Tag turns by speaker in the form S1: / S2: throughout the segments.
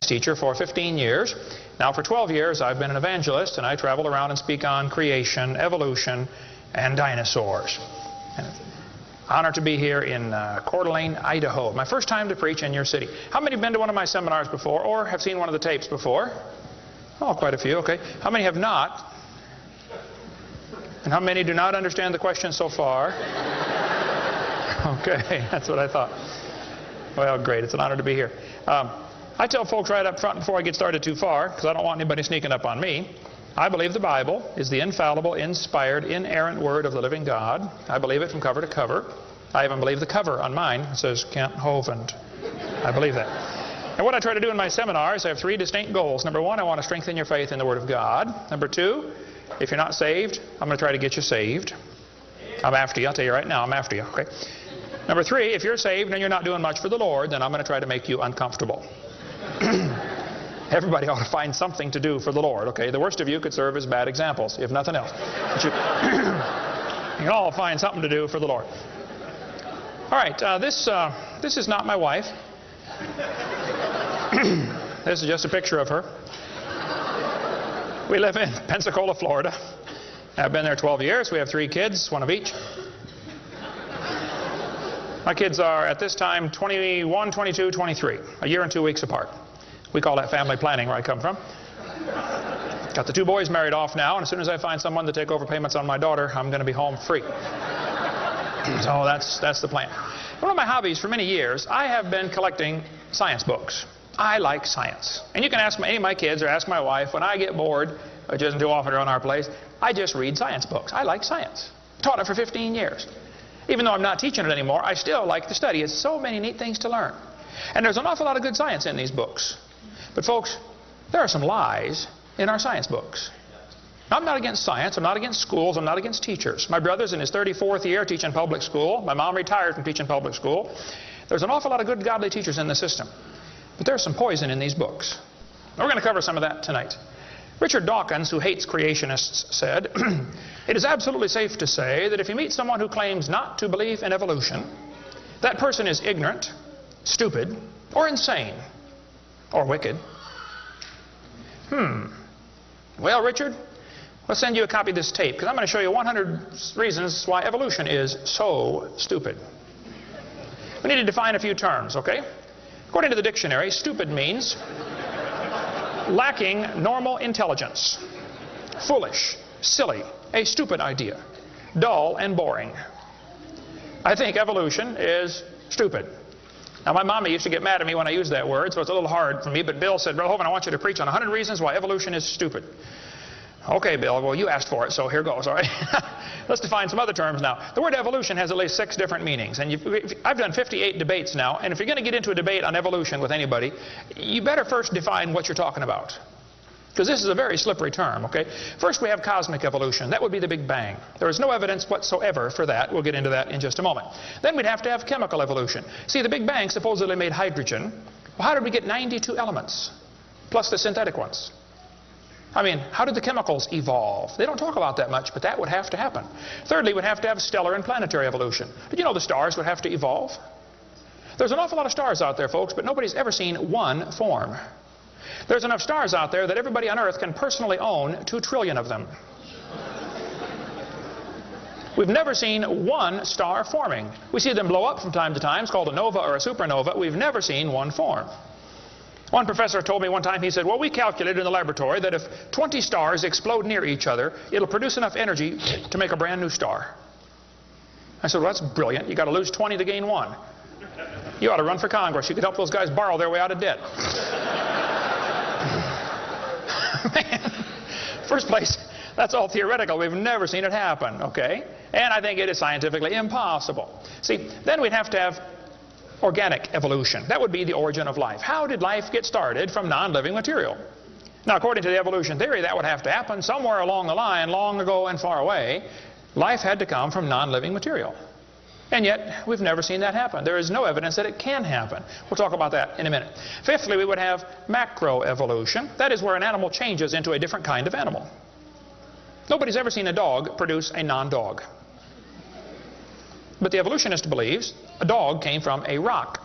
S1: teacher for 15 years. Now for 12 years I've been an evangelist, and I travel around and speak on creation, evolution, and dinosaurs. And honor to be here in Coeur d'Alene, Idaho. My first time to preach in your city. How many have been to one of my seminars before or have seen one of the tapes before? Oh, quite a few, okay. How many have not? And how many do not understand the question so far? Okay, that's what I thought. Well, great. It's an honor to be here. I tell folks right up front before I get started too far, because I don't want anybody sneaking up on me, I believe the Bible is the infallible, inspired, inerrant Word of the living God. I believe it from cover to cover. I even believe the cover on mine. It says Kent Hovind. I believe that. And what I try to do in my seminars, I have 3 distinct goals. Number 1, I want to strengthen your faith in the Word of God. Number 2, if you're not saved, I'm going to try to get you saved. I'm after you. I'll tell you right now, I'm after you. Okay. Number 3, if you're saved and you're not doing much for the Lord, then I'm going to try to make you uncomfortable. Everybody ought to find something to do for the Lord, okay? The worst of you could serve as bad examples, if nothing else. But you can all find something to do for the Lord. All right, this is not my wife. This is just a picture of her. We live in Pensacola, Florida. I've been there 12 years. We have 3 kids, 1 of each. My kids are, at this time, 21, 22, 23, a year and 2 weeks apart. We call that family planning where I come from. Got the 2 boys married off now, and as soon as I find someone to take over payments on my daughter, I'm going to be home free. So that's the plan. One of my hobbies for many years, I have been collecting science books. I like science. And you can ask any of my kids or ask my wife, when I get bored, which isn't too often around our place, I just read science books. I like science. Taught it for 15 years. Even though I'm not teaching it anymore, I still like to study. It's so many neat things to learn. And there's an awful lot of good science in these books. But folks, there are some lies in our science books. Now, I'm not against science. I'm not against schools. I'm not against teachers. My brother's in his 34th year teaching public school. My mom retired from teaching public school. There's an awful lot of good, godly teachers in the system. But there's some poison in these books. We're going to cover some of that tonight. Richard Dawkins, who hates creationists, said, "It is absolutely safe to say that if you meet someone who claims not to believe in evolution, that person is ignorant, stupid, or insane, or wicked." Well, Richard, I'll send you a copy of this tape, because I'm going to show you 100 reasons why evolution is so stupid. We need to define a few terms, okay? According to the dictionary, stupid means lacking normal intelligence, foolish, silly, a stupid idea, dull and boring. I think evolution is stupid. Now, my mommy used to get mad at me when I used that word, so it's a little hard for me, but Bill said, "Brother Hovind, I want you to preach on 100 reasons why evolution is stupid." Okay, Bill, well, you asked for it, so here goes, all right? Let's define some other terms now. The word evolution has at least 6 different meanings, and I've done 58 debates now, and if you're going to get into a debate on evolution with anybody, you better first define what you're talking about, because this is a very slippery term, okay? First, we have cosmic evolution. That would be the Big Bang. There is no evidence whatsoever for that. We'll get into that in just a moment. Then we'd have to have chemical evolution. See, the Big Bang supposedly made hydrogen. Well, how did we get 92 elements, plus the synthetic ones? I mean, how did the chemicals evolve? They don't talk about that much, but that would have to happen. Thirdly, we'd have to have stellar and planetary evolution. Did you know the stars would have to evolve? There's an awful lot of stars out there, folks, but nobody's ever seen one form. There's enough stars out there that everybody on Earth can personally own 2 trillion of them. We've never seen one star forming. We see them blow up from time to time. It's called a nova or a supernova. We've never seen one form. One professor told me one time, he said, "Well, we calculated in the laboratory that if 20 stars explode near each other, it'll produce enough energy to make a brand new star." I said, "Well, that's brilliant. You got to lose 20 to gain 1. You ought to run for Congress. You could help those guys borrow their way out of debt." Man, first place, that's all theoretical. We've never seen it happen, okay? And I think it is scientifically impossible. See, then we'd have to have organic evolution. That would be the origin of life. How did life get started from non-living material? Now, according to the evolution theory, that would have to happen somewhere along the line, long ago and far away. Life had to come from non-living material. And yet, we've never seen that happen. There is no evidence that it can happen. We'll talk about that in a minute. Fifthly, we would have macroevolution. That is where an animal changes into a different kind of animal. Nobody's ever seen a dog produce a non-dog. But the evolutionist believes a dog came from a rock.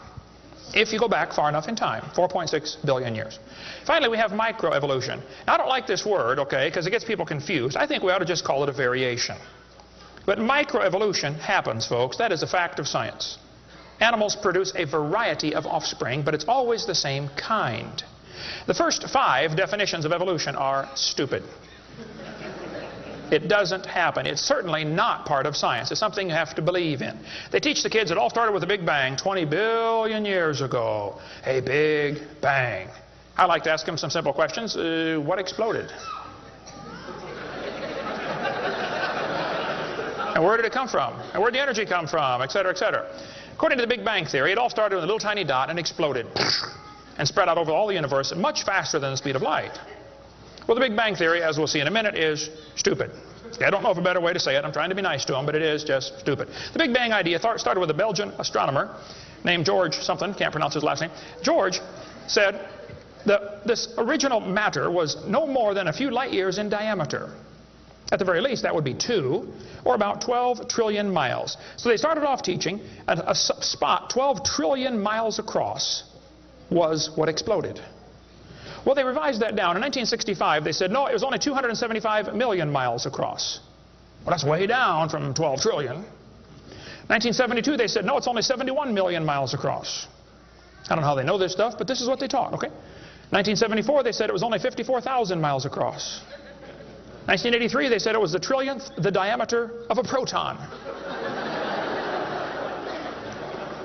S1: if you go back far enough in time, 4.6 billion years. Finally, we have microevolution. Now, I don't like this word, okay, because it gets people confused. I think we ought to just call it a variation. But microevolution happens, folks. That is a fact of science. Animals produce a variety of offspring, but it's always the same kind. The first 5 definitions of evolution are stupid. It doesn't happen. It's certainly not part of science. It's something you have to believe in. They teach the kids it all started with a big bang 20 billion years ago. A big bang. I like to ask them some simple questions. What exploded? And where did it come from? And where did the energy come from? Et cetera, et cetera. According to the Big Bang Theory, it all started with a little tiny dot and exploded and spread out over all the universe much faster than the speed of light. Well, the Big Bang Theory, as we'll see in a minute, is stupid. I don't know of a better way to say it. I'm trying to be nice to them, but it is just stupid. The Big Bang idea started with a Belgian astronomer named George something, can't pronounce his last name. George said that this original matter was no more than a few light years in diameter. At the very least, that would be 2, or about 12 trillion miles. So they started off teaching a spot 12 trillion miles across was what exploded. Well, they revised that down. In 1965, they said, no, it was only 275 million miles across. Well, that's way down from 12 trillion. 1972, they said, no, it's only 71 million miles across. I don't know how they know this stuff, but this is what they taught, okay? 1974, they said it was only 54,000 miles across. 1983, they said it was the trillionth the diameter of a proton.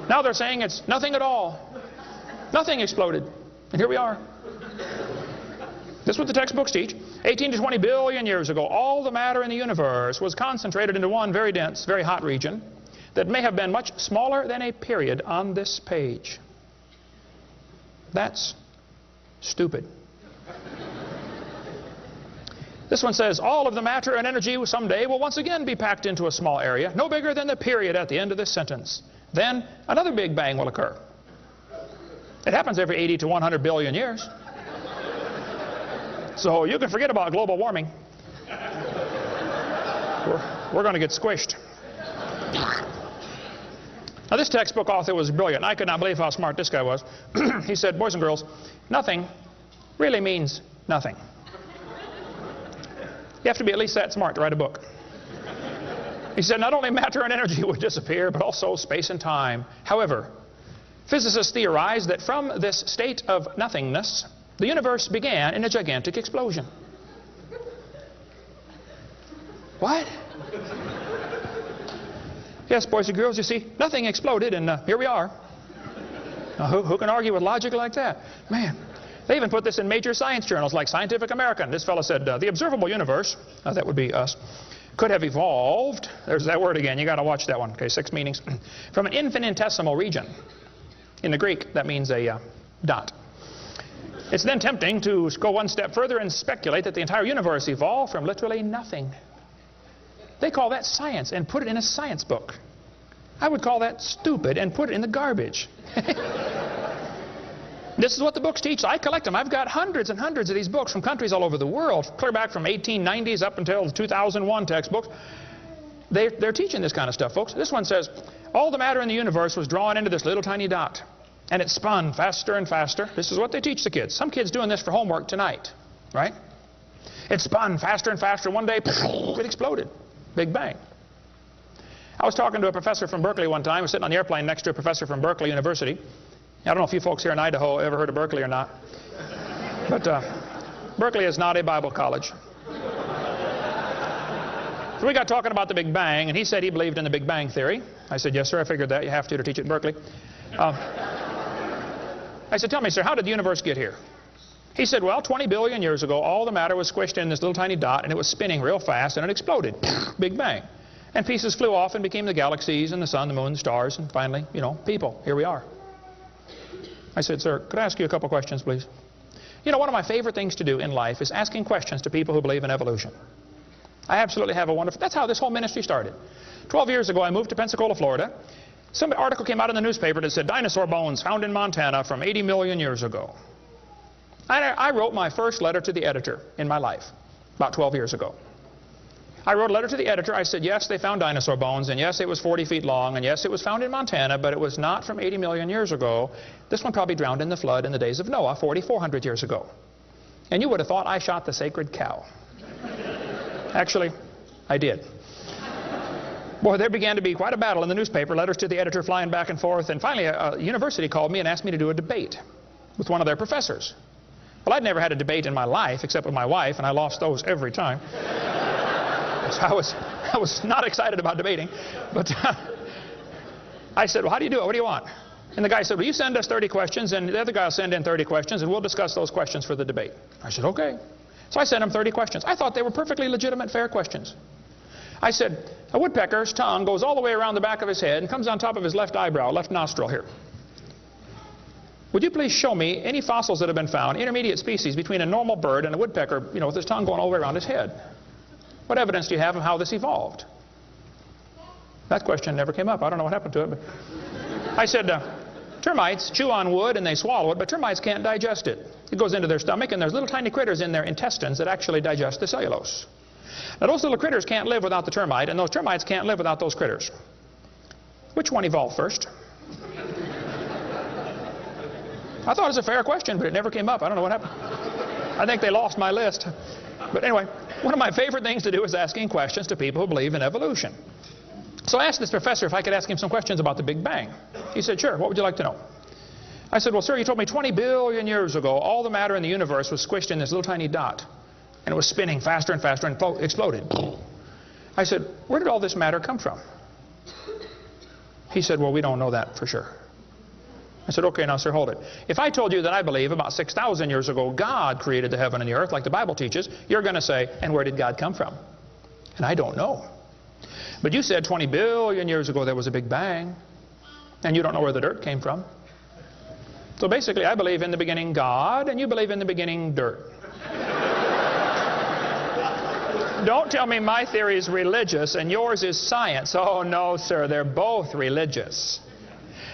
S1: Now they're saying it's nothing at all. Nothing exploded. And here we are. This is what the textbooks teach. 18 to 20 billion years ago, all the matter in the universe was concentrated into one very dense, very hot region that may have been much smaller than a period on this page. That's stupid. This one says, all of the matter and energy someday will once again be packed into a small area, no bigger than the period at the end of this sentence. Then another Big Bang will occur. It happens every 80 to 100 billion years. So you can forget about global warming. We're going to get squished. Now, this textbook author was brilliant. I could not believe how smart this guy was. He said, boys and girls, nothing really means nothing. You have to be at least that smart to write a book. He said, not only matter and energy would disappear, but also space and time. However, physicists theorize that from this state of nothingness, the universe began in a gigantic explosion. What? Yes, boys and girls, you see, nothing exploded, and here we are. Now, who can argue with logic like that? Man, they even put this in major science journals like Scientific American. This fellow said, the observable universe, that would be us, could have evolved, there's that word again, you got to watch that one, okay, 6 meanings, from an infinitesimal region. In the Greek, that means a dot. It's then tempting to go one step further and speculate that the entire universe evolved from literally nothing. They call that science and put it in a science book. I would call that stupid and put it in the garbage. This is what the books teach. I collect them. I've got hundreds and hundreds of these books from countries all over the world, clear back from 1890s up until the 2001 textbooks. They're teaching this kind of stuff, folks. This one says, all the matter in the universe was drawn into this little tiny dot. And it spun faster and faster. This is what they teach the kids. Some kids doing this for homework tonight, right? It spun faster and faster. One day, it exploded. Big bang. I was talking to a professor from Berkeley one time. I was sitting on the airplane next to a professor from Berkeley University. I don't know if you folks here in Idaho ever heard of Berkeley or not. But Berkeley is not a Bible college. So we got talking about the Big Bang, and he said he believed in the Big Bang Theory. I said, yes, sir, I figured that. You have to teach it at Berkeley. I said, tell me, sir, how did the universe get here? He said, well, 20 billion years ago, all the matter was squished in this little tiny dot, and it was spinning real fast, and it exploded. Big bang. And pieces flew off and became the galaxies and the sun, the moon, the stars, and finally, you know, people. Here we are. I said, sir, could I ask you a couple questions, please? You know, one of my favorite things to do in life is asking questions to people who believe in evolution. I absolutely have a wonderful... That's how this whole ministry started. 12 years ago, I moved to Pensacola, Florida. Some article came out in the newspaper that said, dinosaur bones found in Montana from 80 million years ago. I wrote my first letter to the editor in my life, about 12 years ago. I wrote a letter to the editor. I said, yes, they found dinosaur bones, and yes, it was 40 feet long, and yes, it was found in Montana, but it was not from 80 million years ago. This one probably drowned in the flood in the days of Noah, 4,400 years ago. And you would have thought I shot the sacred cow. Actually, I did. Boy, there began to be quite a battle in the newspaper, letters to the editor flying back and forth, and finally a university called me and asked me to do a debate with one of their professors. Well, I'd never had a debate in my life except with my wife, and I lost those every time. So I was not excited about debating, but I said, well, how do you do it? What do you want? And the guy said, well, you send us 30 questions, and the other guy will send in 30 questions, and we'll discuss those questions for the debate. I said, okay. So I sent him 30 questions. I thought they were perfectly legitimate, fair questions. I said, a woodpecker's tongue goes all the way around the back of his head and comes on top of his left eyebrow, left nostril here. Would you please show me any fossils that have been found, intermediate species between a normal bird and a woodpecker, with his tongue going all the way around his head? What evidence do you have of how this evolved? That question never came up. I don't know what happened to it. But I said, termites chew on wood and they swallow it, but termites can't digest it. It goes into their stomach, and there's little tiny critters in their intestines that actually digest the cellulose. Now, those little critters can't live without the termite, and those termites can't live without those critters. Which one evolved first? I thought it was a fair question, but it never came up. I don't know what happened. I think they lost my list. But anyway, one of my favorite things to do is asking questions to people who believe in evolution. So I asked this professor if I could ask him some questions about the Big Bang. He said, sure, what would you like to know? I said, well, sir, you told me 20 billion years ago all the matter in the universe was squished in this little tiny dot. And it was spinning faster and faster and exploded. I said, where did all this matter come from? He said, well, we don't know that for sure. I said, okay, now, sir, hold it. If I told you that I believe about 6,000 years ago God created the heaven and the earth like the Bible teaches, you're going to say, and where did God come from? And I don't know. But you said 20 billion years ago there was a Big Bang, and you don't know where the dirt came from. So basically, I believe in the beginning God, and you believe in the beginning dirt. Don't tell me my theory is religious and yours is science. Oh, no, sir, they're both religious.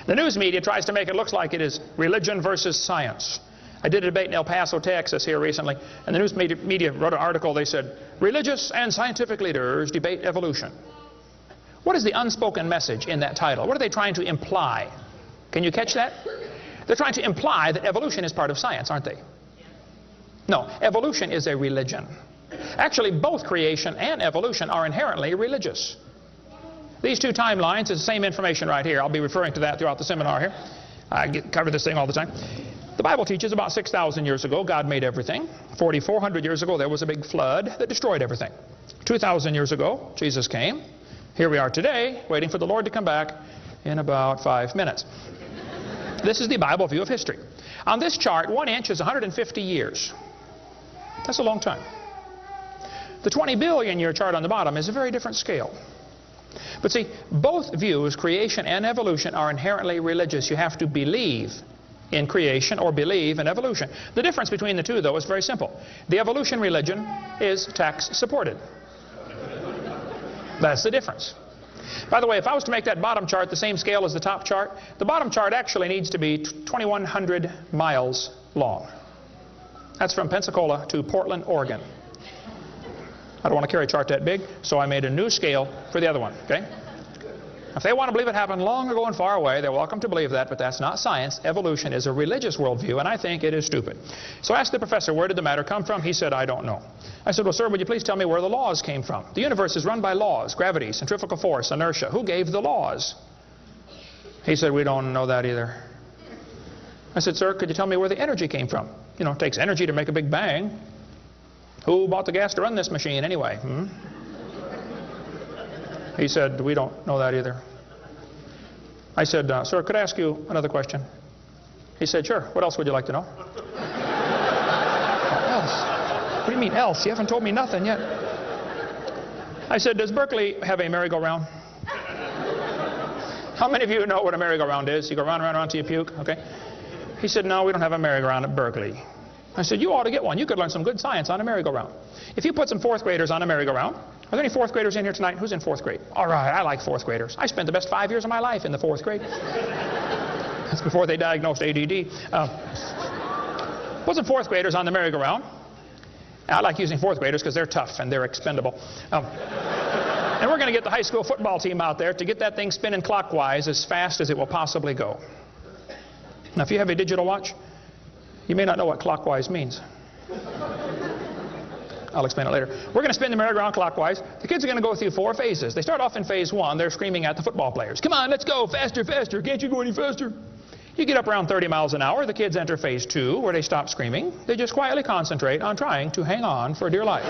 S1: The news media tries to make it look like it is religion versus science. I did a debate in El Paso, Texas here recently, and the news media wrote an article. They said, religious and scientific leaders debate evolution. What is the unspoken message in that title? What are they trying to imply? Can you catch that? They're trying to imply that evolution is part of science, aren't they? No, evolution is a religion. Actually, both creation and evolution are inherently religious. These two timelines is the same information right here. I'll be referring to that throughout the seminar here. I cover this thing all the time. The Bible teaches about 6,000 years ago God made everything. 4,400 years ago there was a big flood that destroyed everything. 2,000 years ago Jesus came. Here we are today waiting for the Lord to come back in about 5 minutes. This is the Bible view of history. On this chart, 1 inch is 150 years. That's a long time. The 20 billion year chart on the bottom is a very different scale. But see, both views, creation and evolution, are inherently religious. You have to believe in creation or believe in evolution. The difference between the two, though, is very simple. The evolution religion is tax supported. That's the difference. By the way, if I was to make that bottom chart the same scale as the top chart, the bottom chart actually needs to be 2,100 miles long. That's from Pensacola to Portland, Oregon. I don't want to carry a chart that big, so I made a new scale for the other one, okay? If they want to believe it happened long ago and far away, they're welcome to believe that, but that's not science. Evolution is a religious worldview, and I think it is stupid. So I asked the professor, where did the matter come from? He said, I don't know. I said, well, sir, would you please tell me where the laws came from? The universe is run by laws, gravity, centrifugal force, inertia. Who gave the laws? He said, we don't know that either. I said, sir, could you tell me where the energy came from? You know, it takes energy to make a big bang. Who bought the gas to run this machine anyway? He said, we don't know that either. I said, sir, could I ask you another question? He said, sure. What else would you like to know? Else? What do you mean else? You haven't told me nothing yet. I said, does Berkeley have a merry-go-round? How many of you know what a merry-go-round is? You go round, round, round till you puke, okay? He said, no, we don't have a merry-go-round at Berkeley. I said, you ought to get one. You could learn some good science on a merry-go-round. If you put some fourth graders on a merry-go-round, are there any fourth graders in here tonight? Who's in fourth grade? All right, I like fourth graders. I spent the best 5 years of my life in the fourth grade. That's before they diagnosed ADD. Put some fourth graders on the merry-go-round, I like using fourth graders because they're tough and they're expendable. And we're going to get the high school football team out there to get that thing spinning clockwise as fast as it will possibly go. Now, if you have a digital watch, you may not know what clockwise means. I'll explain it later. We're going to spin the merry-go-round clockwise. The kids are going to go through 4 phases. They start off in phase 1. They're screaming at the football players. Come on, let's go, faster, faster. Can't you go any faster? You get up around 30 miles an hour. The kids enter phase 2, where they stop screaming. They just quietly concentrate on trying to hang on for dear life.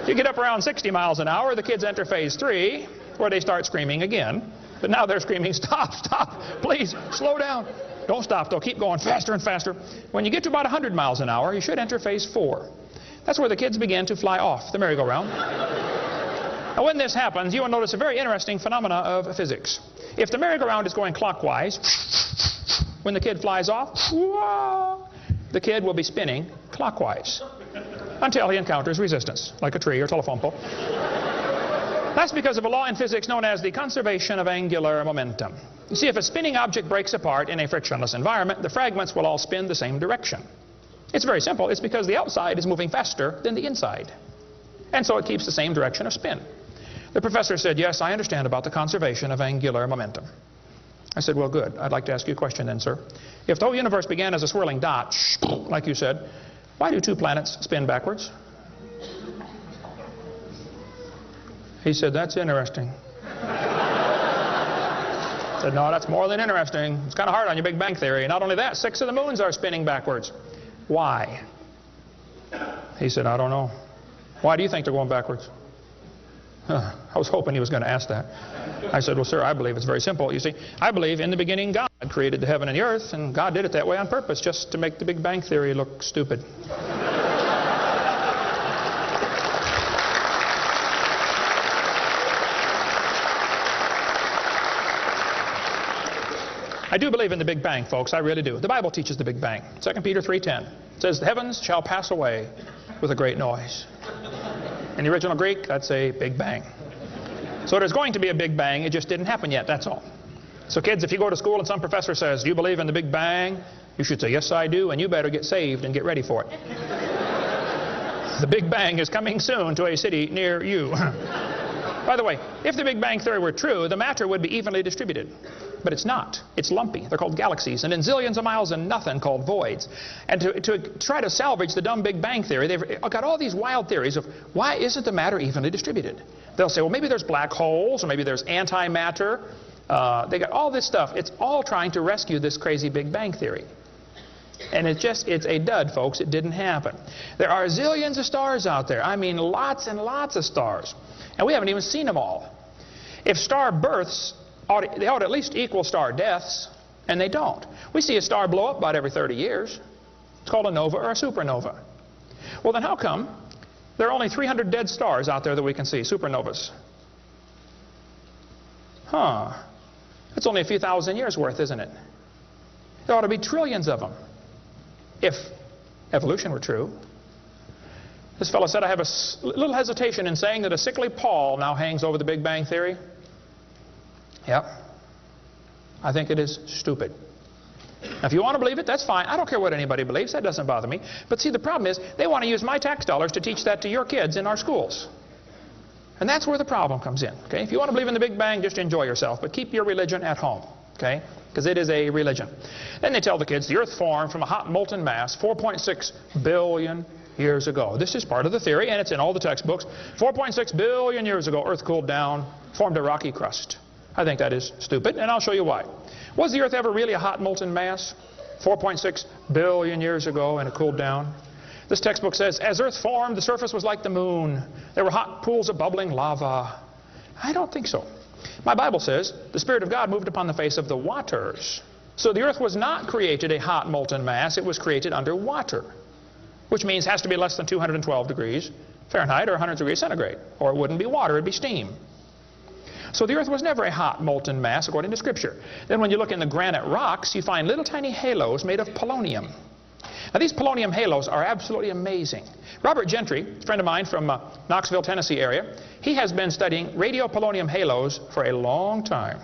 S1: You get up around 60 miles an hour. The kids enter phase 3, where they start screaming again. But now they're screaming, stop, stop, please, slow down. Don't stop, though. Keep going faster and faster. When you get to about 100 miles an hour, you should enter phase 4. That's where the kids begin to fly off the merry-go-round. Now, when this happens, you will notice a very interesting phenomena of physics. If the merry-go-round is going clockwise, when the kid flies off, the kid will be spinning clockwise until he encounters resistance, like a tree or telephone pole. That's because of a law in physics known as the conservation of angular momentum. You see, if a spinning object breaks apart in a frictionless environment, the fragments will all spin the same direction. It's very simple. It's because the outside is moving faster than the inside. And so it keeps the same direction of spin. The professor said, yes, I understand about the conservation of angular momentum. I said, well, good. I'd like to ask you a question then, sir. If the whole universe began as a swirling dot, like you said, why do 2 planets spin backwards? He said, that's interesting. I said, no, that's more than interesting. It's kind of hard on your Big Bang Theory. Not only that, 6 of the moons are spinning backwards. Why? He said, I don't know. Why do you think they're going backwards? I was hoping he was going to ask that. I said, well, sir, I believe it's very simple. You see, I believe in the beginning God created the heaven and the earth, and God did it that way on purpose, just to make the Big Bang Theory look stupid. I do believe in the Big Bang, folks. I really do. The Bible teaches the Big Bang. 2 Peter 3:10. It says, the heavens shall pass away with a great noise. In the original Greek, that's a Big Bang. So there's going to be a Big Bang. It just didn't happen yet, that's all. So kids, if you go to school and some professor says, do you believe in the Big Bang? You should say, yes, I do, and you better get saved and get ready for it. The Big Bang is coming soon to a city near you. By the way, if the Big Bang Theory were true, the matter would be evenly distributed. But it's not. It's lumpy. They're called galaxies. And in zillions of miles and nothing called voids. And to try to salvage the dumb Big Bang Theory, they've got all these wild theories of why isn't the matter evenly distributed? They'll say, well, maybe there's black holes, or maybe there's antimatter. They got all this stuff. It's all trying to rescue this crazy Big Bang Theory. And it's a dud, folks. It didn't happen. There are zillions of stars out there. I mean, lots and lots of stars. And we haven't even seen them all. If star births, they ought to at least equal star deaths, and they don't. We see a star blow up about every 30 years. It's called a nova or a supernova. Well, then how come there are only 300 dead stars out there that we can see, supernovas? That's only a few thousand years worth, isn't it? There ought to be trillions of them, if evolution were true. This fellow said, I have a little hesitation in saying that a sickly pall now hangs over the Big Bang Theory. Yep. I think it is stupid. Now, if you want to believe it, that's fine. I don't care what anybody believes. That doesn't bother me. But see, the problem is they want to use my tax dollars to teach that to your kids in our schools. And that's where the problem comes in. Okay? If you want to believe in the Big Bang, just enjoy yourself. But keep your religion at home. Okay? Because it is a religion. Then they tell the kids the earth formed from a hot molten mass 4.6 billion years ago. This is part of the theory, and it's in all the textbooks. 4.6 billion years ago, earth cooled down, formed a rocky crust. I think that is stupid, and I'll show you why. Was the earth ever really a hot molten mass 4.6 billion years ago, and it cooled down? This textbook says, as earth formed, the surface was like the moon. There were hot pools of bubbling lava. I don't think so. My Bible says the Spirit of God moved upon the face of the waters. So the earth was not created a hot molten mass. It was created under water, which means it has to be less than 212 degrees Fahrenheit or 100 degrees centigrade, or it wouldn't be water, it'd be steam. So the earth was never a hot molten mass according to Scripture. Then when you look in the granite rocks, you find little tiny halos made of polonium. Now these polonium halos are absolutely amazing. Robert Gentry, a friend of mine from Knoxville, Tennessee area, he has been studying radiopolonium halos for a long time.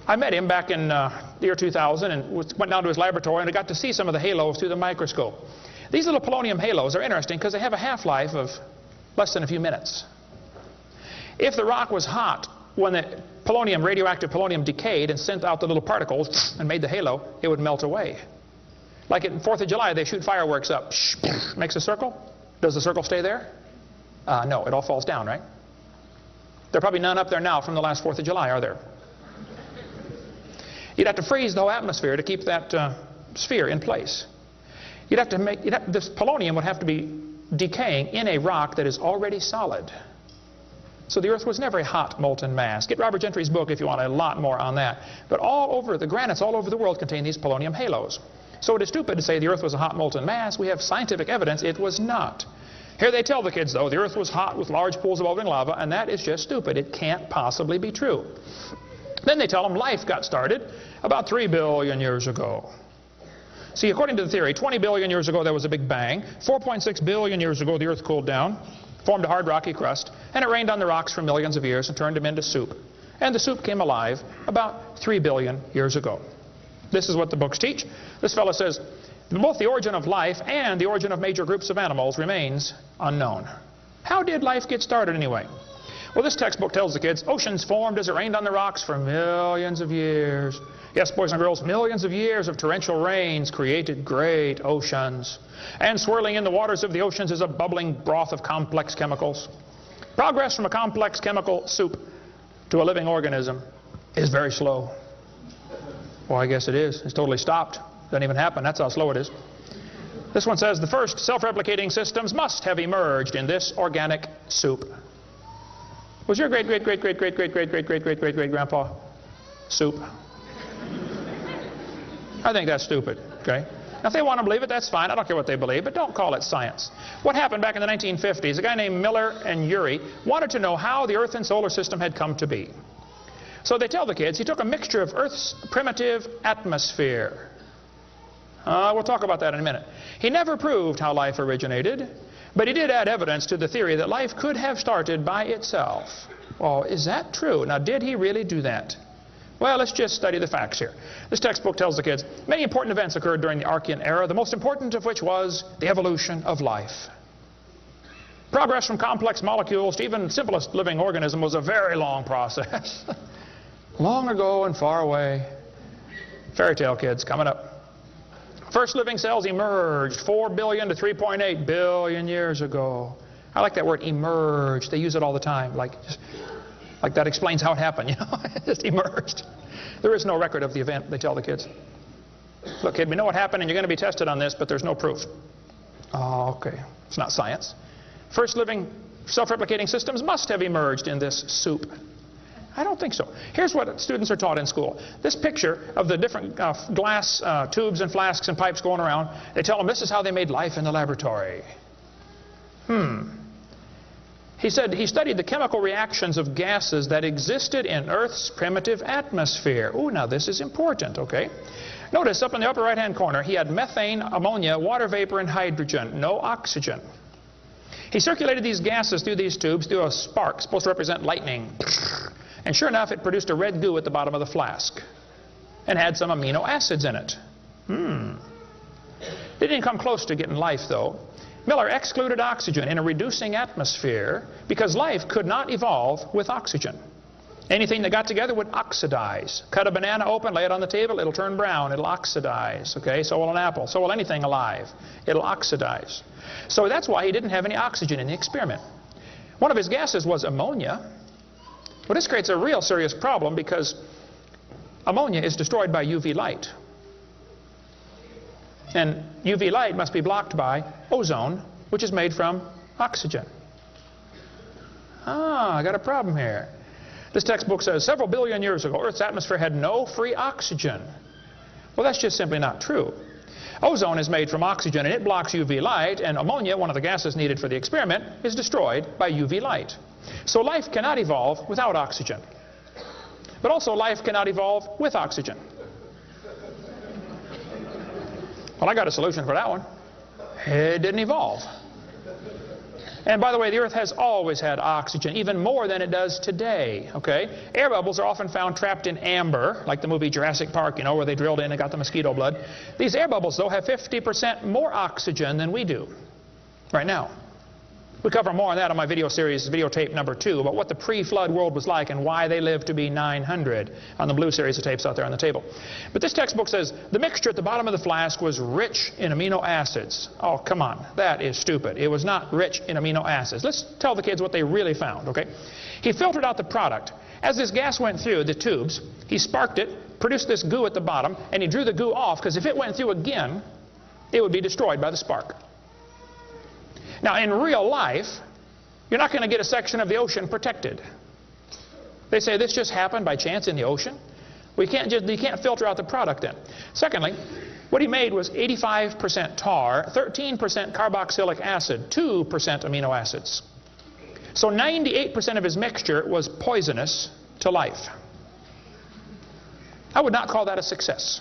S1: I met him back in the year 2000 and went down to his laboratory, and I got to see some of the halos through the microscope. These little polonium halos are interesting because they have a half-life of less than a few minutes. If the rock was hot, when the polonium, radioactive polonium, decayed and sent out the little particles and made the halo, it would melt away. Like at 4th of July, they shoot fireworks up. Makes a circle. Does the circle stay there? No, it all falls down, right? There are probably none up there now from the last 4th of July, are there? You'd have to freeze the whole atmosphere to keep that sphere in place. This polonium would have to be decaying in a rock that is already solid. So the Earth was never a hot molten mass. Get Robert Gentry's book if you want a lot more on that. But all over, the granites all over the world contain these polonium halos. So it is stupid to say the Earth was a hot molten mass. We have scientific evidence it was not. Here they tell the kids, though, the Earth was hot with large pools of bubbling lava, and that is just stupid. It can't possibly be true. Then they tell them life got started about 3 billion years ago. See, according to the theory, 20 billion years ago there was a big bang. 4.6 billion years ago the Earth cooled down, formed a hard rocky crust, and it rained on the rocks for millions of years and turned them into soup. And the soup came alive about 3 billion years ago. This is what the books teach. This fellow says, both the origin of life and the origin of major groups of animals remains unknown. How did life get started anyway? Well, this textbook tells the kids, oceans formed as it rained on the rocks for millions of years. Yes, boys and girls, millions of years of torrential rains created great oceans. And swirling in the waters of the oceans is a bubbling broth of complex chemicals. Progress from a complex chemical soup to a living organism is very slow. Well, I guess it is. It's totally stopped. Doesn't even happen. That's how slow it is. This one says, the first self-replicating systems must have emerged in this organic soup. Was your great-great-great-great-great-great-great-great-great-great-great-grandpa soup? I think that's stupid, okay? Now, if they want to believe it, that's fine. I don't care what they believe, but don't call it science. What happened back in the 1950s, a guy named Miller and Urey wanted to know how the Earth and solar system had come to be. So they tell the kids he took a mixture of Earth's primitive atmosphere. We'll talk about that in a minute. He never proved how life originated, but he did add evidence to the theory that life could have started by itself. Well, is that true? Now, did he really do that? Well, let's just study the facts here. This textbook tells the kids, many important events occurred during the Archean era, the most important of which was the evolution of life. Progress from complex molecules to even simplest living organism was a very long process. Long ago and far away. Fairy tale kids coming up. First living cells emerged 4 billion to 3.8 billion years ago. I like that word, emerged. They use it all the time. Like that explains how it happened, you know. It just emerged. There is no record of the event, they tell the kids. Look, kid, we know what happened and you're going to be tested on this, but there's no proof. Oh, okay. It's not science. First living self-replicating systems must have emerged in this soup. I don't think so. Here's what students are taught in school. This picture of the different glass tubes and flasks and pipes going around, they tell them this is how they made life in the laboratory. He said he studied the chemical reactions of gases that existed in Earth's primitive atmosphere. Ooh, now this is important, okay? Notice up in the upper right-hand corner, he had methane, ammonia, water vapor, and hydrogen, no oxygen. He circulated these gases through these tubes through a spark, supposed to represent lightning. And sure enough, it produced a red goo at the bottom of the flask and had some amino acids in it. They didn't come close to getting life, though. Miller excluded oxygen in a reducing atmosphere because life could not evolve with oxygen. Anything that got together would oxidize. Cut a banana open, lay it on the table, it'll turn brown, it'll oxidize. Okay, so will an apple, so will anything alive. It'll oxidize. So that's why he didn't have any oxygen in the experiment. One of his gases was ammonia. Well, this creates a real serious problem because ammonia is destroyed by UV light. And UV light must be blocked by ozone, which is made from oxygen. I got a problem here. This textbook says several billion years ago, Earth's atmosphere had no free oxygen. Well, that's just simply not true. Ozone is made from oxygen and it blocks UV light, and ammonia, one of the gases needed for the experiment, is destroyed by UV light. So life cannot evolve without oxygen. But also life cannot evolve with oxygen. Well, I got a solution for that one. It didn't evolve. And by the way, the Earth has always had oxygen, even more than it does today. Okay? Air bubbles are often found trapped in amber, like the movie Jurassic Park, you know, where they drilled in and got the mosquito blood. These air bubbles, though, have 50% more oxygen than we do right now. We cover more on that on my video series, videotape number 2, about what the pre-flood world was like and why they lived to be 900 on the blue series of tapes out there on the table. But this textbook says the mixture at the bottom of the flask was rich in amino acids. Oh, come on. That is stupid. It was not rich in amino acids. Let's tell the kids what they really found, okay? He filtered out the product. As this gas went through the tubes, he sparked it, produced this goo at the bottom, and he drew the goo off because if it went through again, it would be destroyed by the spark. Now, in real life, you're not going to get a section of the ocean protected. They say this just happened by chance in the ocean. You can't filter out the product then. Secondly, what he made was 85% tar, 13% carboxylic acid, 2% amino acids. So 98% of his mixture was poisonous to life. I would not call that a success.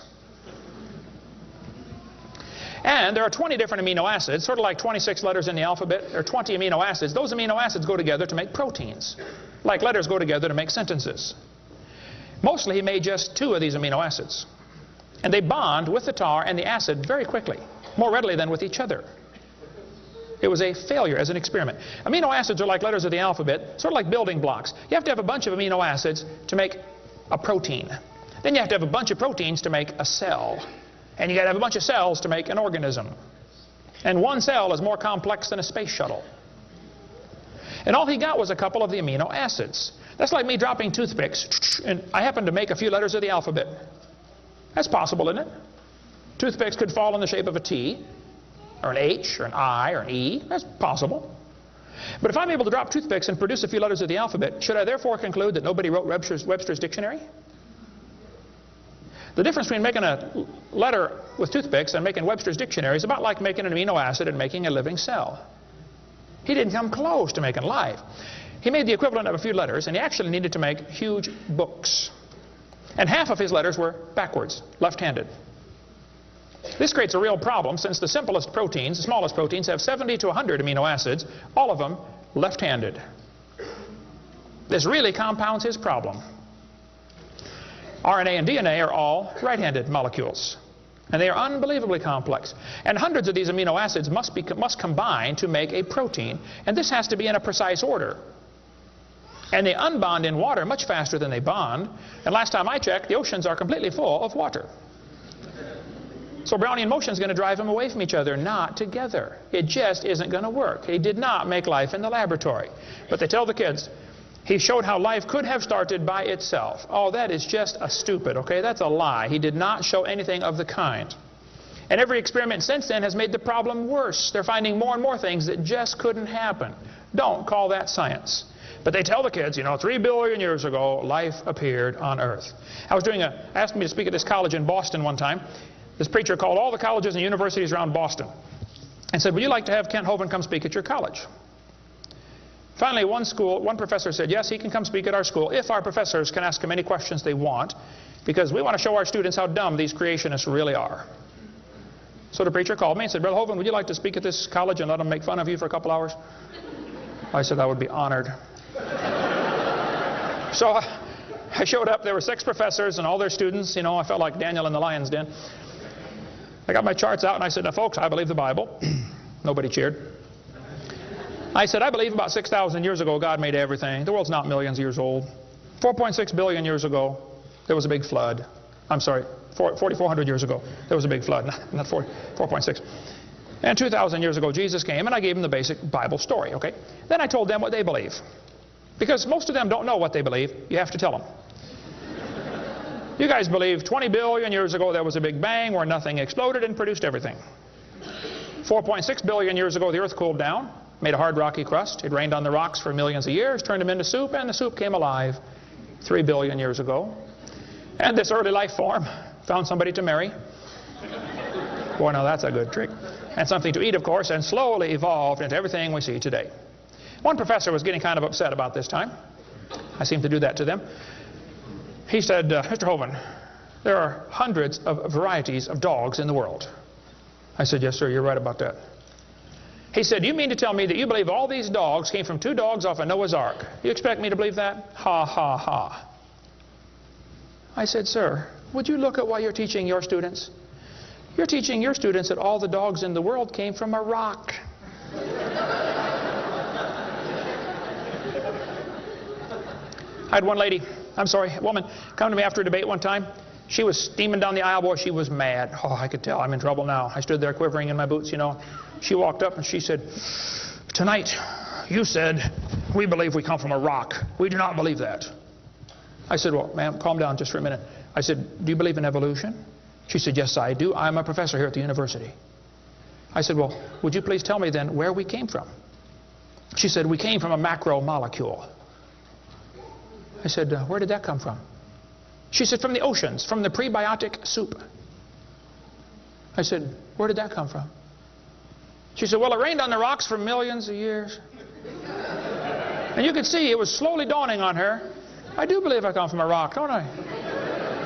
S1: And there are 20 different amino acids, sort of like 26 letters in the alphabet. There are 20 amino acids. Those amino acids go together to make proteins, like letters go together to make sentences. Mostly he made just 2 of these amino acids. And they bond with the tar and the acid very quickly, more readily than with each other. It was a failure as an experiment. Amino acids are like letters of the alphabet, sort of like building blocks. You have to have a bunch of amino acids to make a protein. Then you have to have a bunch of proteins to make a cell. And you got to have a bunch of cells to make an organism. And one cell is more complex than a space shuttle. And all he got was a couple of the amino acids. That's like me dropping toothpicks, and I happen to make a few letters of the alphabet. That's possible, isn't it? Toothpicks could fall in the shape of a T, or an H, or an I, or an E. That's possible. But if I'm able to drop toothpicks and produce a few letters of the alphabet, should I therefore conclude that nobody wrote Webster's dictionary? The difference between making a letter with toothpicks and making Webster's dictionary is about like making an amino acid and making a living cell. He didn't come close to making life. He made the equivalent of a few letters, and he actually needed to make huge books. And half of his letters were backwards, left-handed. This creates a real problem since the simplest proteins, the smallest proteins, have 70 to 100 amino acids, all of them left-handed. This really compounds his problem. RNA and DNA are all right-handed molecules. And they are unbelievably complex. And hundreds of these amino acids must combine to make a protein. And this has to be in a precise order. And they unbond in water much faster than they bond. And last time I checked, the oceans are completely full of water. So Brownian motion is going to drive them away from each other, not together. It just isn't going to work. He did not make life in the laboratory. But they tell the kids, he showed how life could have started by itself. Oh, that is just a stupid, okay? That's a lie. He did not show anything of the kind. And every experiment since then has made the problem worse. They're finding more and more things that just couldn't happen. Don't call that science. But they tell the kids, you know, 3 billion years ago, life appeared on Earth. Asked me to speak at this college in Boston one time. This preacher called all the colleges and universities around Boston and said, would you like to have Kent Hovind come speak at your college? Finally, one professor said, yes, he can come speak at our school if our professors can ask him any questions they want, because we want to show our students how dumb these creationists really are. So the preacher called me and said, Brother Hovind, would you like to speak at this college and let them make fun of you for a couple hours? I said, I would be honored. So I showed up. There were 6 professors and all their students. You know, I felt like Daniel in the lion's den. I got my charts out and I said, now folks, I believe the Bible. Nobody cheered. I said, I believe about 6,000 years ago God made everything. The world's not millions of years old. 4.6 billion years ago, there was a big flood. I'm sorry, 4,400 years ago, there was a big flood. Not 4.6. And 2,000 years ago, Jesus came, and I gave them the basic Bible story, okay? Then I told them what they believe. Because most of them don't know what they believe. You have to tell them. You guys believe 20 billion years ago there was a big bang where nothing exploded and produced everything. 4.6 billion years ago the earth cooled down, made a hard rocky crust. It rained on the rocks for millions of years, turned them into soup, and the soup came alive 3 billion years ago. And this early life form found somebody to marry. Boy, now that's a good trick. And something to eat, of course, and slowly evolved into everything we see today. One professor was getting kind of upset about this time. I seem to do that to them. He said, Mr. Hovind, there are hundreds of varieties of dogs in the world. I said, yes, sir, you're right about that. He said, "You mean to tell me that you believe all these dogs came from 2 dogs off of Noah's Ark? You expect me to believe that?" Ha, ha, ha. I said, "Sir, would you look at what you're teaching your students? You're teaching your students that all the dogs in the world came from a rock." I had one woman, come to me after a debate one time. She was steaming down the aisle. Boy, she was mad. Oh, I could tell I'm in trouble now. I stood there quivering in my boots, you know. She walked up and she said, "Tonight, you said, we believe we come from a rock. We do not believe that." I said, "Well, ma'am, calm down just for a minute." I said, "Do you believe in evolution?" She said, "Yes, I do. I'm a professor here at the university." I said, "Well, would you please tell me then where we came from?" She said, "We came from a macromolecule." I said, "Where did that come from?" She said, "From the oceans, from the prebiotic soup." I said, "Where did that come from?" She said, "Well, it rained on the rocks for millions of years." And you could see it was slowly dawning on her. I do believe I come from a rock, don't I?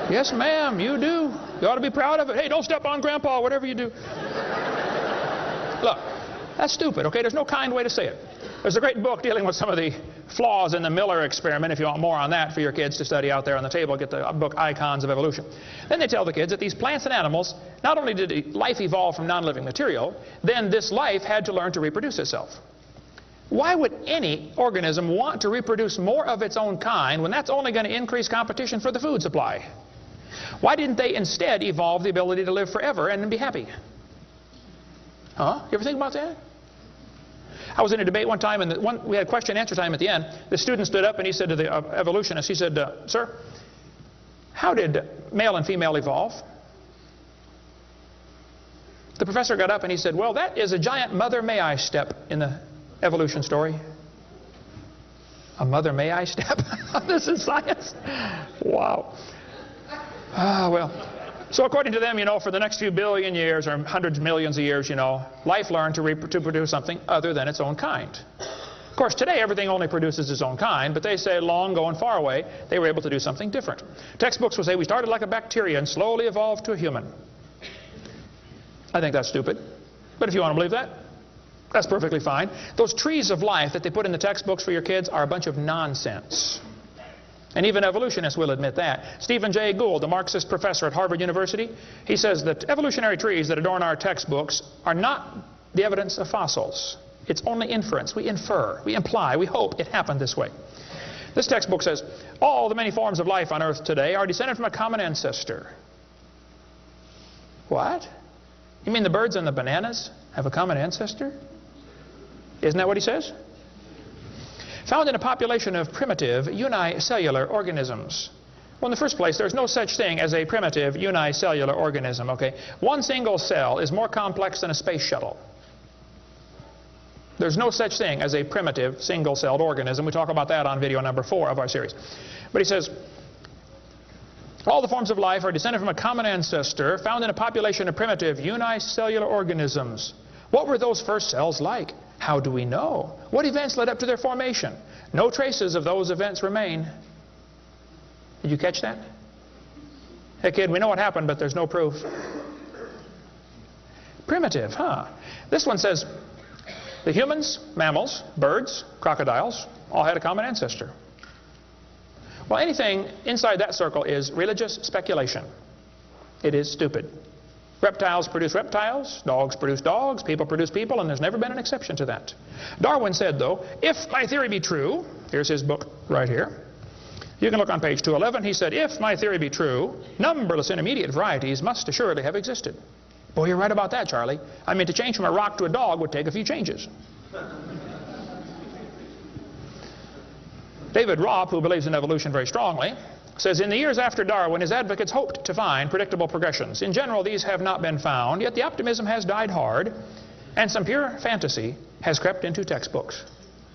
S1: "Yes, ma'am, you do. You ought to be proud of it. Hey, don't step on Grandpa, whatever you do." Look, that's stupid, okay? There's no kind way to say it. There's a great book dealing with some of the flaws in the Miller experiment. If you want more on that for your kids to study out there on the table, get the book Icons of Evolution. Then they tell the kids that these plants and animals, not only did life evolve from non-living material, then this life had to learn to reproduce itself. Why would any organism want to reproduce more of its own kind when that's only going to increase competition for the food supply? Why didn't they instead evolve the ability to live forever and be happy? Huh? You ever think about that? I was in a debate one time, and we had question and answer time at the end. The student stood up and he said to the evolutionist, he said, "Sir, how did male and female evolve?" The professor got up and he said, "Well, that is a giant mother may I step in the evolution story." A mother may I step? This is science. Wow. Well. So according to them, you know, for the next few billion years or hundreds of millions of years, you know, life learned to produce something other than its own kind. Of course, today everything only produces its own kind, but they say long ago and far away, they were able to do something different. Textbooks will say we started like a bacteria and slowly evolved to a human. I think that's stupid. But if you want to believe that, that's perfectly fine. Those trees of life that they put in the textbooks for your kids are a bunch of nonsense. And even evolutionists will admit that. Stephen Jay Gould, the Marxist professor at Harvard University, he says that evolutionary trees that adorn our textbooks are not the evidence of fossils. It's only inference. We infer, we imply, we hope it happened this way. This textbook says, all the many forms of life on Earth today are descended from a common ancestor. What? You mean the birds and the bananas have a common ancestor? Isn't that what he says? Found in a population of primitive unicellular organisms. Well, in the first place, there's no such thing as a primitive unicellular organism, okay? One single cell is more complex than a space shuttle. There's no such thing as a primitive single-celled organism. We talk about that on video number 4 of our series. But he says, all the forms of life are descended from a common ancestor found in a population of primitive unicellular organisms. What were those first cells like? How do we know? What events led up to their formation? No traces of those events remain. Did you catch that? Hey kid, we know what happened, but there's no proof. Primitive, huh? This one says, the humans, mammals, birds, crocodiles, all had a common ancestor. Well, anything inside that circle is religious speculation. It is stupid. Reptiles produce reptiles, dogs produce dogs, people produce people, and there's never been an exception to that. Darwin said, though, if my theory be true, here's his book right here. You can look on page 211. He said, if my theory be true, numberless intermediate varieties must assuredly have existed. Boy, you're right about that, Charlie. I mean, to change from a rock to a dog would take a few changes. David Ropp, who believes in evolution very strongly, says, in the years after Darwin, his advocates hoped to find predictable progressions. In general, these have not been found, yet the optimism has died hard, and some pure fantasy has crept into textbooks.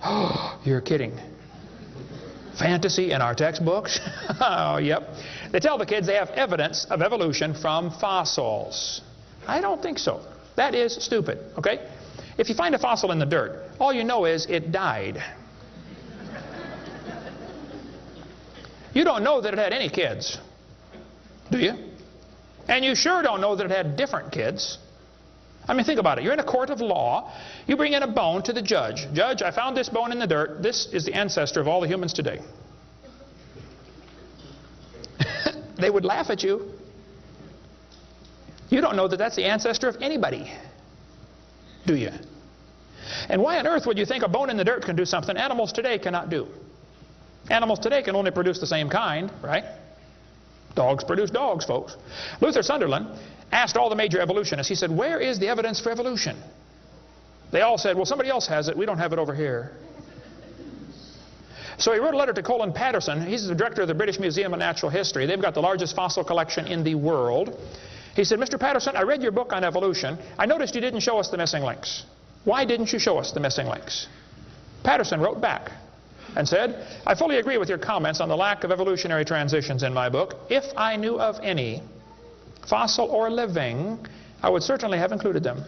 S1: Oh, you're kidding. Fantasy in our textbooks? Oh, yep. They tell the kids they have evidence of evolution from fossils. I don't think so. That is stupid, okay? If you find a fossil in the dirt, all you know is it died. You don't know that it had any kids, do you? And you sure don't know that it had different kids. I mean, think about it. You're in a court of law. You bring in a bone to the judge. Judge, I found this bone in the dirt. This is the ancestor of all the humans today. They would laugh at you. You don't know that that's the ancestor of anybody, do you? And why on earth would you think a bone in the dirt can do something animals today cannot do? Animals today can only produce the same kind, right? Dogs produce dogs, folks. Luther Sunderland asked all the major evolutionists, he said, where is the evidence for evolution? They all said, well, somebody else has it. We don't have it over here. So he wrote a letter to Colin Patterson. He's the director of the British Museum of Natural History. They've got the largest fossil collection in the world. He said, Mr. Patterson, I read your book on evolution. I noticed you didn't show us the missing links. Why didn't you show us the missing links? Patterson wrote back and said, I fully agree with your comments on the lack of evolutionary transitions in my book. If I knew of any, fossil or living, I would certainly have included them.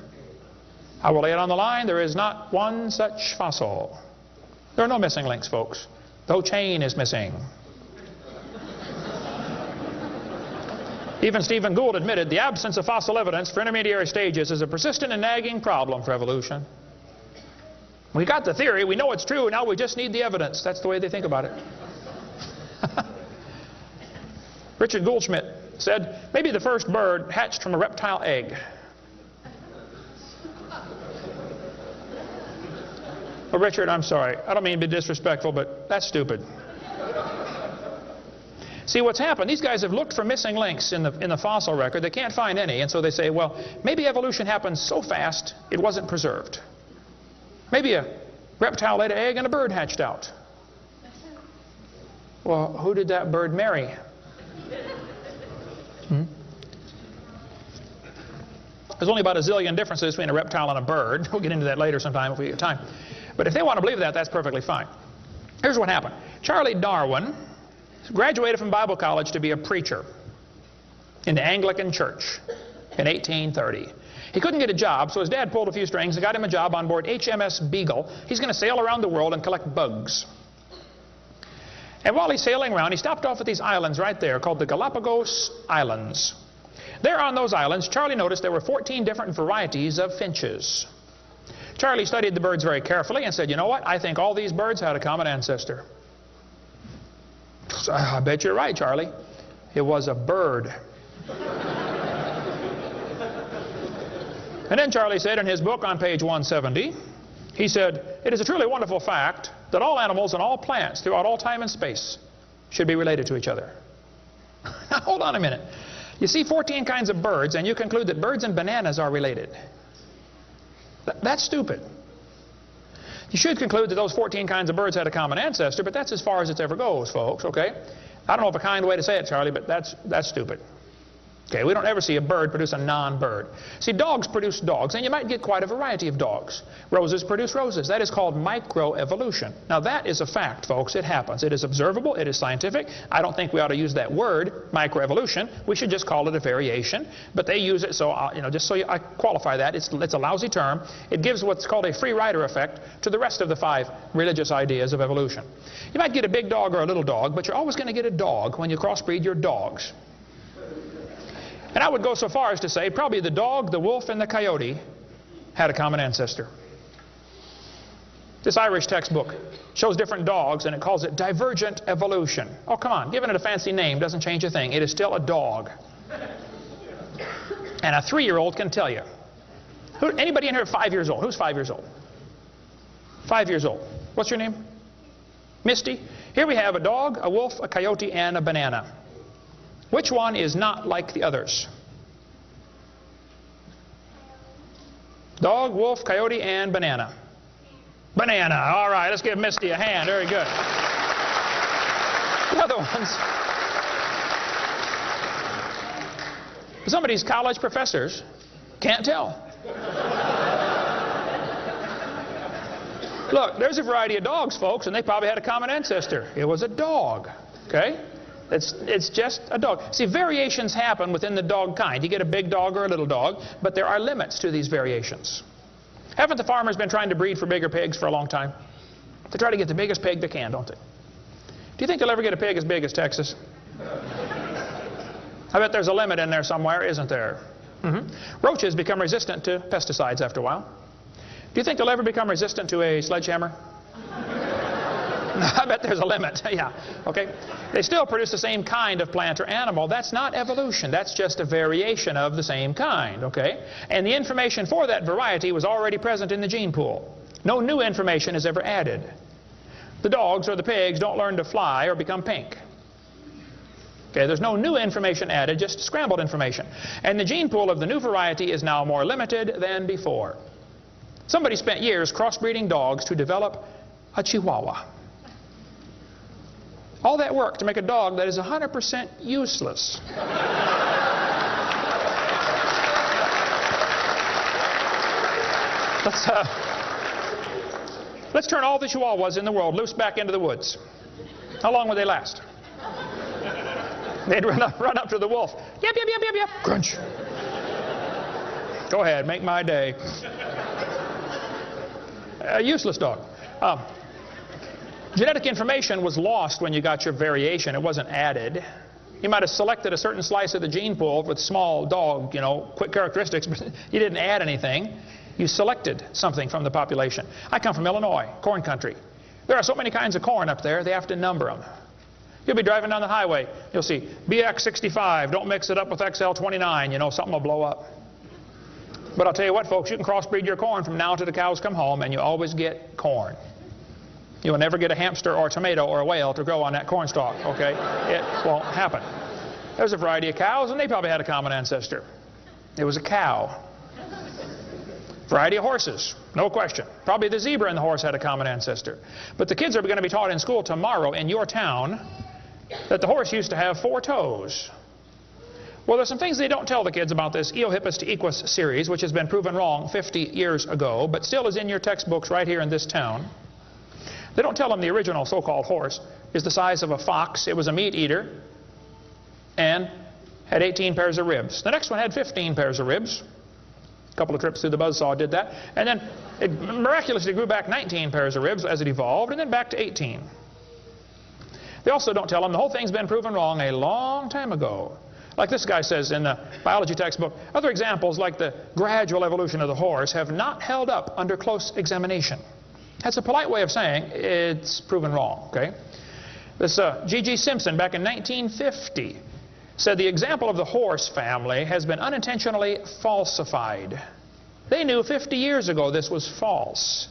S1: I will lay it on the line, there is not one such fossil. There are no missing links, folks. The whole chain is missing. Even Stephen Gould admitted the absence of fossil evidence for intermediary stages is a persistent and nagging problem for evolution. We got the theory, we know it's true, now we just need the evidence. That's the way they think about it. Richard Goldschmidt said, maybe the first bird hatched from a reptile egg. Well, Richard, I'm sorry. I don't mean to be disrespectful, but that's stupid. See, what's happened, these guys have looked for missing links in the fossil record. They can't find any, and so they say, well, maybe evolution happened so fast it wasn't preserved. Maybe a reptile laid an egg and a bird hatched out. Well, who did that bird marry? There's only about a zillion differences between a reptile and a bird. We'll get into that later sometime if we get time. But if they want to believe that, that's perfectly fine. Here's what happened. Charlie Darwin graduated from Bible college to be a preacher in the Anglican Church in 1830. He couldn't get a job, so his dad pulled a few strings and got him a job on board HMS Beagle. He's going to sail around the world and collect bugs. And while he's sailing around, he stopped off at these islands right there called the Galapagos Islands. There on those islands, Charlie noticed there were 14 different varieties of finches. Charlie studied the birds very carefully and said, you know what, I think all these birds had a common ancestor. I bet you're right, Charlie. It was a bird. And then Charlie said in his book on page 170, he said, it is a truly wonderful fact that all animals and all plants throughout all time and space should be related to each other. Now, hold on a minute. You see 14 kinds of birds, and you conclude that birds and bananas are related. That's stupid. You should conclude that those 14 kinds of birds had a common ancestor, but that's as far as it ever goes, folks, okay? I don't know of a kind way to say it, Charlie, but that's stupid. Okay, we don't ever see a bird produce a non-bird. See, dogs produce dogs, and you might get quite a variety of dogs. Roses produce roses. That is called microevolution. Now, that is a fact, folks. It happens. It is observable. It is scientific. I don't think we ought to use that word, microevolution. We should just call it a variation. But they use it, so, just so I qualify that, it's a lousy term. It gives what's called a free rider effect to the rest of the 5 religious ideas of evolution. You might get a big dog or a little dog, but you're always going to get a dog when you crossbreed your dogs. And I would go so far as to say probably the dog, the wolf, and the coyote had a common ancestor. This Irish textbook shows different dogs, and it calls it divergent evolution. Oh, come on. Giving it a fancy name doesn't change a thing. It is still a dog. And a 3-year-old can tell you. Anybody in here 5 years old? Who's 5 years old? 5 years old. What's your name? Misty. Here we have a dog, a wolf, a coyote, and a banana. Which one is not like the others? Dog, wolf, coyote, and banana. Banana. All right, let's give Misty a hand. Very good. The other ones. Some of these college professors can't tell. Look, there's a variety of dogs, folks, and they probably had a common ancestor. It was a dog. Okay? It's just a dog. See, variations happen within the dog kind. You get a big dog or a little dog, but there are limits to these variations. Haven't the farmers been trying to breed for bigger pigs for a long time? They try to get the biggest pig they can, don't they? Do you think they'll ever get a pig as big as Texas? I bet there's a limit in there somewhere, isn't there? Roaches become resistant to pesticides after a while. Do you think they'll ever become resistant to a sledgehammer? I bet there's a limit. Yeah, okay. They still produce the same kind of plant or animal. That's not evolution. That's just a variation of the same kind, okay? And the information for that variety was already present in the gene pool. No new information is ever added. The dogs or the pigs don't learn to fly or become pink. Okay, there's no new information added, just scrambled information. And the gene pool of the new variety is now more limited than before. Somebody spent years crossbreeding dogs to develop a Chihuahua. All that work to make a dog that is 100% useless. Let's turn all the Chihuahuas in the world loose back into the woods. How long would they last? They'd run up to the wolf. Yep, yep, yep, yep, yep. Crunch. Go ahead, make my day. A useless dog. Genetic information was lost when you got your variation. It wasn't added. You might have selected a certain slice of the gene pool with small dog, quick characteristics, but you didn't add anything. You selected something from the population. I come from Illinois, corn country. There are so many kinds of corn up there, they have to number them. You'll be driving down the highway. You'll see BX65, don't mix it up with XL29, something will blow up. But I'll tell you what, folks, you can crossbreed your corn from now to the cows come home, and you always get corn. You will never get a hamster or a tomato or a whale to grow on that corn stalk, okay? It won't happen. There's a variety of cows, and they probably had a common ancestor. It was a cow. Variety of horses, no question. Probably the zebra and the horse had a common ancestor. But the kids are going to be taught in school tomorrow in your town that the horse used to have 4 toes. Well, there's some things they don't tell the kids about this Eohippus to Equus series, which has been proven wrong 50 years ago, but still is in your textbooks right here in this town. They don't tell them the original so-called horse is the size of a fox. It was a meat eater and had 18 pairs of ribs. The next one had 15 pairs of ribs. A couple of trips through the buzzsaw did that. And then it miraculously grew back 19 pairs of ribs as it evolved, and then back to 18. They also don't tell them the whole thing's been proven wrong a long time ago. Like this guy says in the biology textbook, other examples like the gradual evolution of the horse have not held up under close examination. That's a polite way of saying it's proven wrong, okay? This G.G. Simpson back in 1950 said the example of the horse family has been unintentionally falsified. They knew 50 years ago this was false.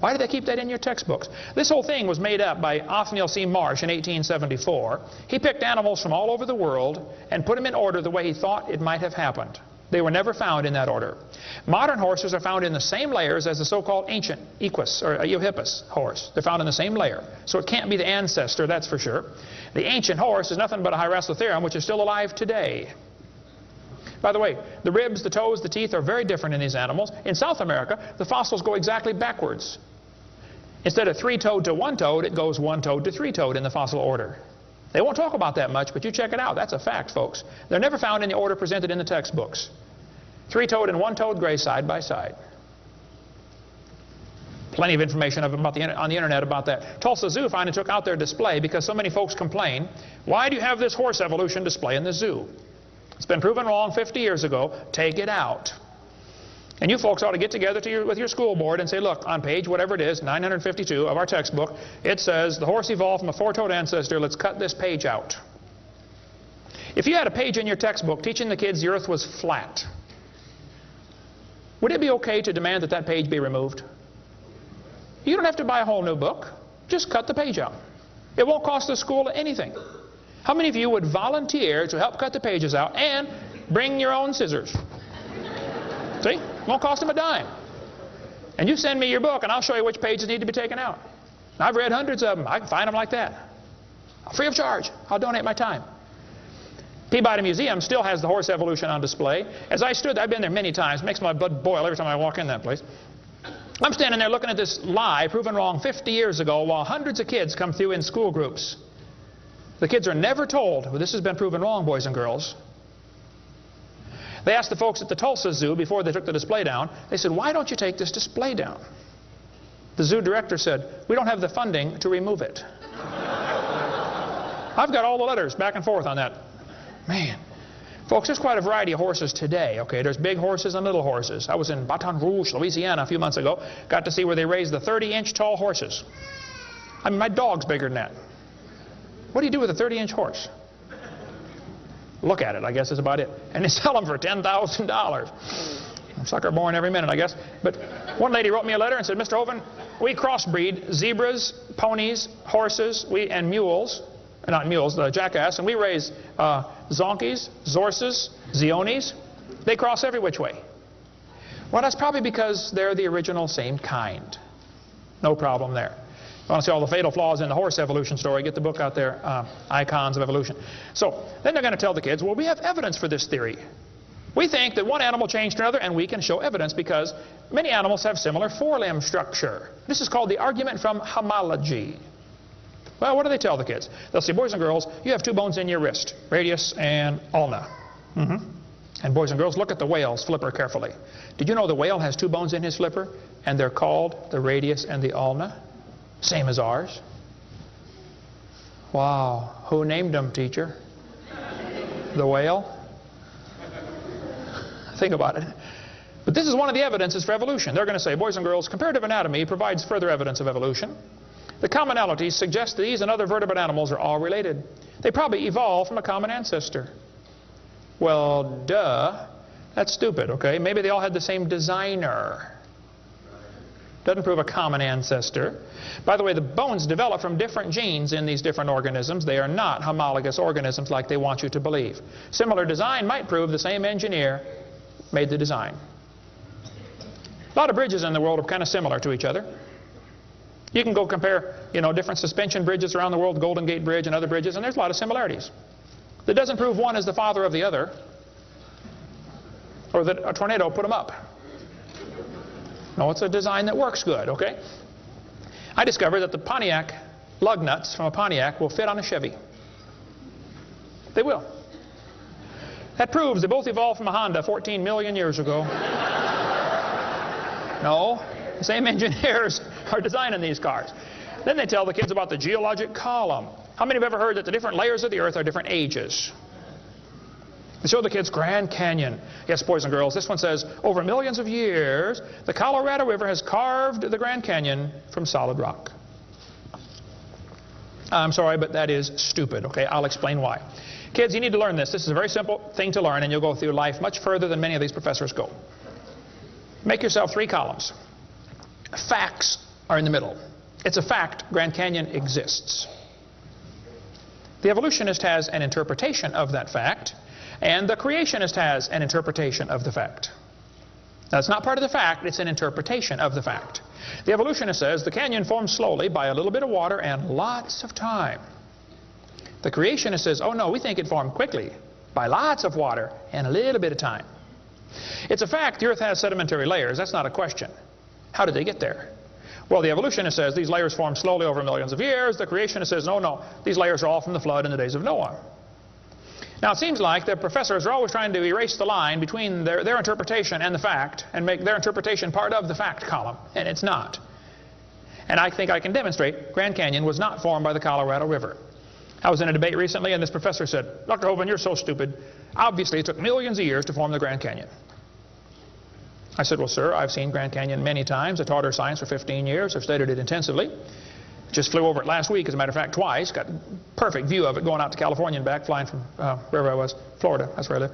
S1: Why did they keep that in your textbooks? This whole thing was made up by Othniel C. Marsh in 1874. He picked animals from all over the world and put them in order the way he thought it might have happened. They were never found in that order. Modern horses are found in the same layers as the so-called ancient Equus or Eohippus horse. They're found in the same layer. So it can't be the ancestor, that's for sure. The ancient horse is nothing but a Hyracotherium, which is still alive today. By the way, the ribs, the toes, the teeth are very different in these animals. In South America, the fossils go exactly backwards. Instead of 3-toed to 1-toed, it goes 1-toed to 3-toed in the fossil order. They won't talk about that much, but you check it out. That's a fact, folks. They're never found in the order presented in the textbooks. 3-toed and 1-toed gray side by side. Plenty of information on the internet about that. Tulsa Zoo finally took out their display because so many folks complain, why do you have this horse evolution display in the zoo? It's been proven wrong 50 years ago. Take it out. And you folks ought to get together with your school board and say, look, on page whatever it is, 952 of our textbook, it says the horse evolved from a 4-toed ancestor. Let's cut this page out. If you had a page in your textbook teaching the kids the earth was flat, would it be okay to demand that that page be removed? You don't have to buy a whole new book. Just cut the page out. It won't cost the school anything. How many of you would volunteer to help cut the pages out and bring your own scissors? See? Won't cost them a dime. And you send me your book and I'll show you which pages need to be taken out. I've read hundreds of them. I can find them like that. Free of charge. I'll donate my time. Peabody Museum still has the horse evolution on display. As I stood, I've been there many times. It makes my blood boil every time I walk in that place. I'm standing there looking at this lie proven wrong 50 years ago while hundreds of kids come through in school groups. The kids are never told, well, this has been proven wrong, boys and girls. They asked the folks at the Tulsa Zoo before they took the display down, they said, why don't you take this display down? The zoo director said, we don't have the funding to remove it. I've got all the letters back and forth on that. Man, Folks, there's quite a variety of horses today, okay? There's big horses and little horses. I was in Baton Rouge, Louisiana a few months ago. Got to see where they raise the 30-inch tall horses. I mean, my dog's bigger than that. What do you do with a 30-inch horse? Look at it, I guess is about it. And they sell them for $10,000. Sucker born every minute, I guess. But one lady wrote me a letter and said, Mr. Hovind, we crossbreed zebras, ponies, horses, and mules. Not mules, the jackass, and we raise zonkies, zorses, zionis. They cross every which way. Well, that's probably because they're the original same kind. No problem there. You want to see all the fatal flaws in the horse evolution story, get the book out there, Icons of Evolution. So then they're going to tell the kids, well, we have evidence for this theory. We think that one animal changed to another, and we can show evidence because many animals have similar forelimb structure. This is called the argument from homology. Well, what do they tell the kids? They'll say, boys and girls, you have two bones in your wrist, radius and ulna. And boys and girls, look at the whale's flipper carefully. Did you know the whale has two bones in his flipper? And they're called the radius and the ulna? Same as ours. Wow. Who named them, teacher? The whale? Think about it. But this is one of the evidences for evolution. They're going to say, boys and girls, comparative anatomy provides further evidence of evolution. The commonalities suggest that these and other vertebrate animals are all related. They probably evolved from a common ancestor. Well, duh. That's stupid, okay? Maybe they all had the same designer. Doesn't prove a common ancestor. By the way, the bones develop from different genes in these different organisms. They are not homologous organisms like they want you to believe. Similar design might prove the same engineer made the design. A lot of bridges in the world are kind of similar to each other. You can go compare, different suspension bridges around the world, Golden Gate Bridge and other bridges, and there's a lot of similarities. That doesn't prove one is the father of the other, or that a tornado put them up. No, it's a design that works good, okay? I discovered that the Pontiac lug nuts from a Pontiac will fit on a Chevy. They will. That proves they both evolved from a Honda 14 million years ago. No, the same engineers are designing these cars. Then they tell the kids about the geologic column. How many have ever heard that the different layers of the earth are different ages? They show the kids Grand Canyon. Yes, boys and girls, this one says, over millions of years, the Colorado River has carved the Grand Canyon from solid rock. I'm sorry, but that is stupid, okay? I'll explain why. Kids, you need to learn this. This is a very simple thing to learn, and you'll go through life much further than many of these professors go. Make yourself 3 columns. Facts are in the middle. It's a fact Grand Canyon exists. The evolutionist has an interpretation of that fact, and the creationist has an interpretation of the fact. Now, it's not part of the fact, it's an interpretation of the fact. The evolutionist says the canyon formed slowly by a little bit of water and lots of time. The creationist says, oh no, we think it formed quickly by lots of water and a little bit of time. It's a fact the earth has sedimentary layers. That's not a question. How did they get there? Well, the evolutionist says these layers formed slowly over millions of years. The creationist says, no, these layers are all from the flood in the days of Noah. Now, it seems like the professors are always trying to erase the line between their interpretation and the fact and make their interpretation part of the fact column, and it's not. And I think I can demonstrate Grand Canyon was not formed by the Colorado River. I was in a debate recently, and this professor said, Dr. Hovind, you're so stupid. Obviously, it took millions of years to form the Grand Canyon. I said, well, sir, I've seen Grand Canyon many times. I taught earth science for 15 years. I've studied it intensively. Just flew over it last week, as a matter of fact, twice. Got a perfect view of it going out to California and back, flying from wherever I was, Florida. That's where I live.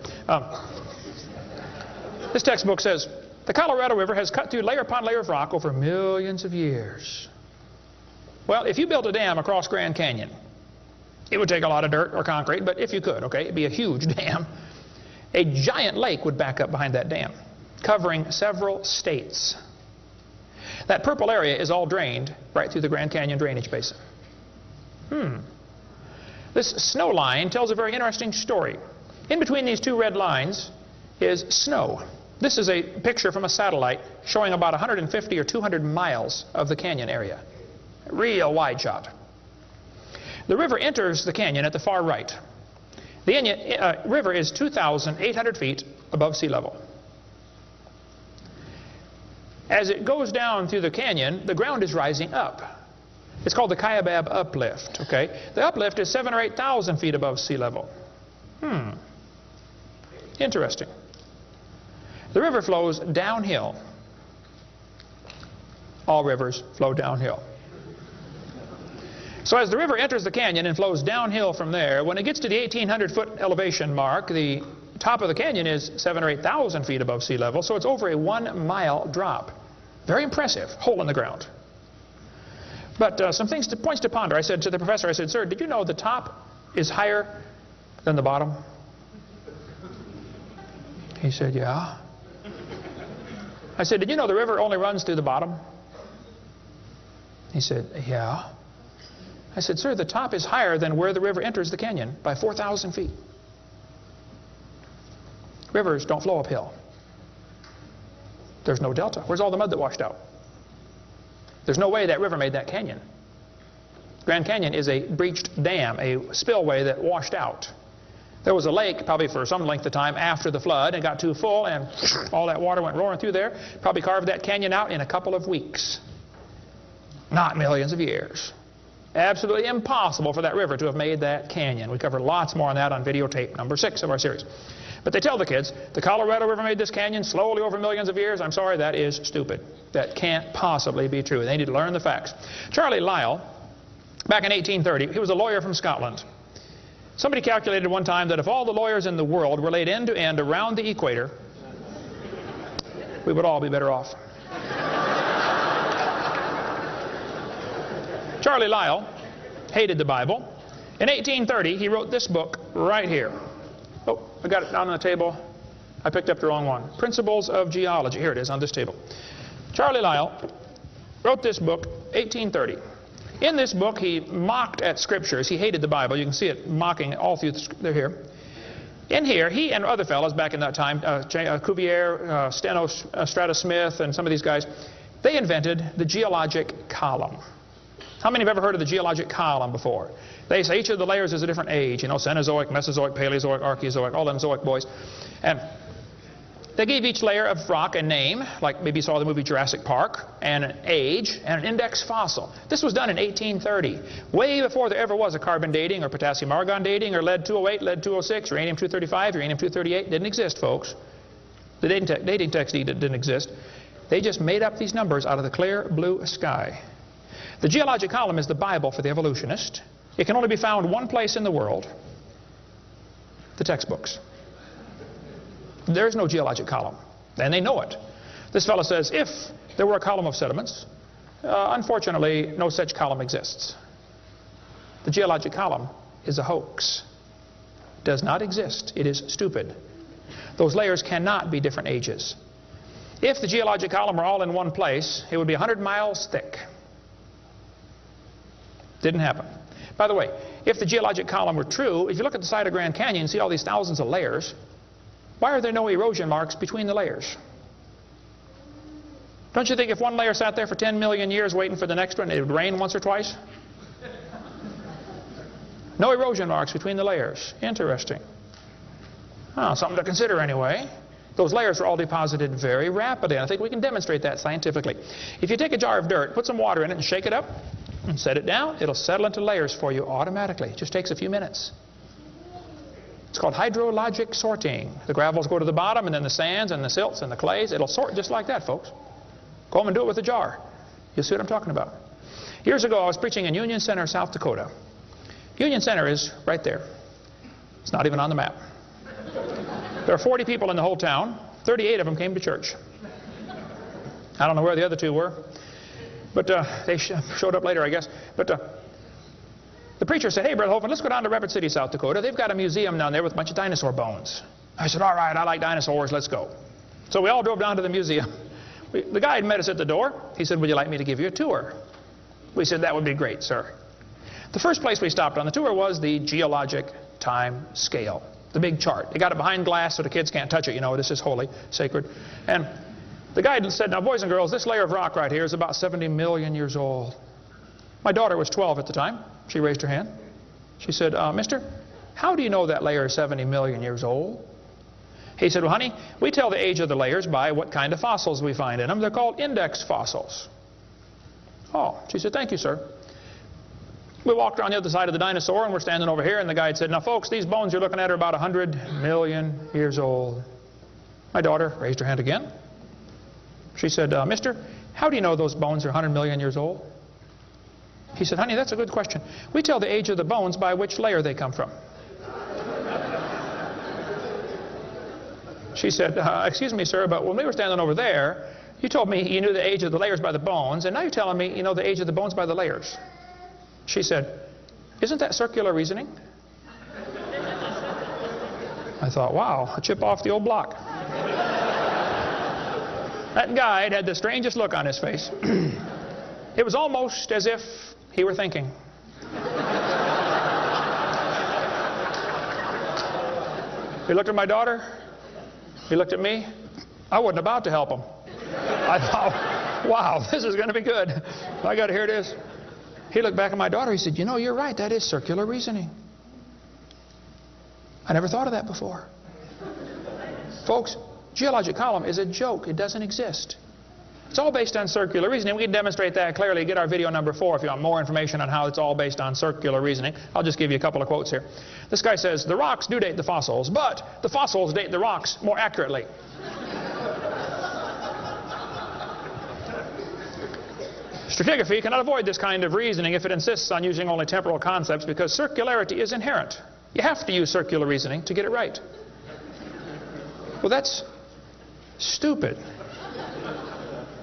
S1: This textbook says, the Colorado River has cut through layer upon layer of rock over millions of years. Well, if you built a dam across Grand Canyon, it would take a lot of dirt or concrete, but if you could, okay, it'd be a huge dam. A giant lake would back up behind that dam, covering several states. That purple area is all drained right through the Grand Canyon drainage basin. This snow line tells a very interesting story. In between these 2 red lines is snow. This is a picture from a satellite showing about 150 or 200 miles of the canyon area. Real wide shot. The river enters the canyon at the far right. The river is 2,800 feet above sea level. As it goes down through the canyon, the ground is rising up. It's called the Kaibab uplift, okay? The uplift is 7,000 or 8,000 feet above sea level. Interesting. The river flows downhill. All rivers flow downhill. So as the river enters the canyon and flows downhill from there, when it gets to the 1,800-foot elevation mark, the top of the canyon is 7,000 or 8,000 feet above sea level, so it's over a 1-mile drop. Very impressive. Hole in the ground. But some points to ponder. I said to the professor, I said, "Sir, did you know the top is higher than the bottom?" He said, "Yeah." I said, "Did you know the river only runs through the bottom?" He said, "Yeah." I said, "Sir, the top is higher than where the river enters the canyon by 4,000 feet. Rivers don't flow uphill. There's no delta. Where's all the mud that washed out? There's no way that river made that canyon. Grand Canyon is a breached dam, a spillway that washed out. There was a lake probably for some length of time after the flood. It got too full and all that water went roaring through there. Probably carved that canyon out in a couple of weeks. Not millions of years. Absolutely impossible for that river to have made that canyon. We cover lots more on that on videotape number 6 of our series. But they tell the kids, the Colorado River made this canyon slowly over millions of years. I'm sorry, that is stupid. That can't possibly be true. They need to learn the facts. Charlie Lyell, back in 1830, he was a lawyer from Scotland. Somebody calculated one time that if all the lawyers in the world were laid end to end around the equator, we would all be better off. Charlie Lyell hated the Bible. In 1830, he wrote this book right here. Oh, I got it down on the table. I picked up the wrong one. Principles of Geology. Here it is on this table. Charlie Lyell wrote this book, 1830. In this book, he mocked at scriptures. He hated the Bible. You can see it mocking all through they're here. In here, he and other fellows back in that time, Cuvier, Steno, Strata Smith, and some of these guys, they invented the geologic column. How many have ever heard of the geologic column before? They say each of the layers is a different age. You know, Cenozoic, Mesozoic, Paleozoic, Archeozoic, all them Zoic boys. And they gave each layer of rock a name, like maybe you saw the movie Jurassic Park, and an age, and an index fossil. This was done in 1830, way before there ever was a carbon dating or potassium argon dating or lead-208, lead-206, uranium-235, uranium-238. Didn't exist, folks. The dating text didn't exist. They just made up these numbers out of the clear blue sky. The geologic column is the Bible for the evolutionist. It can only be found one place in the world, the textbooks. There is no geologic column, and they know it. This fellow says, if there were a column of sediments, unfortunately, no such column exists. The geologic column is a hoax. Does not exist. It is stupid. Those layers cannot be different ages. If the geologic column were all in one place, it would be 100 miles thick. Didn't happen. By the way, if the geologic column were true, if you look at the side of Grand Canyon and see all these thousands of layers, why are there no erosion marks between the layers? Don't you think if one layer sat there for 10 million years waiting for the next one, it would rain once or twice? No erosion marks between the layers. Interesting. Oh, something to consider anyway. Those layers are all deposited very rapidly, and I think we can demonstrate that scientifically. If you take a jar of dirt, put some water in it and shake it up, and set it down, it'll settle into layers for you automatically. It just takes a few minutes. It's called hydrologic sorting. The gravels go to the bottom, and then the sands and the silts and the clays. It'll sort just like that, folks. Go home and do it with a jar. You'll see what I'm talking about. Years ago, I was preaching in Union Center, South Dakota. Union Center is right there. It's not even on the map. There are 40 people in the whole town. 38 of them came to church. I don't know where the other 2 were. But they showed up later, I guess. But the preacher said, "Hey, Brother Hovind, let's go down to Rapid City, South Dakota. They've got a museum down there with a bunch of dinosaur bones." I said, "All right, I like dinosaurs. Let's go." So we all drove down to the museum. The guide met us at the door. He said, "Would you like me to give you a tour?" We said, "That would be great, sir." The first place we stopped on the tour was the geologic time scale, the big chart. They got it behind glass so the kids can't touch it. You know, this is holy, sacred. And the guide said, "Now, boys and girls, this layer of rock right here is about 70 million years old." My daughter was 12 at the time. She raised her hand. She said, "Mister, how do you know that layer is 70 million years old?" He said, "Well, honey, we tell the age of the layers by what kind of fossils we find in them. They're called index fossils." Oh, she said, "Thank you, sir." We walked around the other side of the dinosaur, and we're standing over here, and the guide said, now folks, these bones you're looking at are about 100 million years old. My daughter raised her hand again. She said, mister, how do you know those bones are 100 million years old? He said, honey, that's a good question. We tell the age of the bones by which layer they come from. She said, excuse me, sir, but when we were standing over there, you told me you knew the age of the layers by the bones, and now you're telling me you know the age of the bones by the layers. She said, isn't that circular reasoning? I thought, wow, a chip off the old block. That guide had the strangest look on his face. It was almost as if he were thinking. He looked at my daughter. He looked at me. I wasn't about to help him. I thought, wow, this is going to be good. I got to hear this. He looked back at my daughter. He said, you know, you're right. That is circular reasoning. I never thought of that before. Folks, geologic column is a joke. It doesn't exist. It's all based on circular reasoning. We can demonstrate that clearly. Get our video number 4 if you want more information on how it's all based on circular reasoning. I'll just give you a couple of quotes here. This guy says, the rocks do date the fossils, but the fossils date the rocks more accurately. Stratigraphy cannot avoid this kind of reasoning if it insists on using only temporal concepts because circularity is inherent. You have to use circular reasoning to get it right. Well, that's stupid.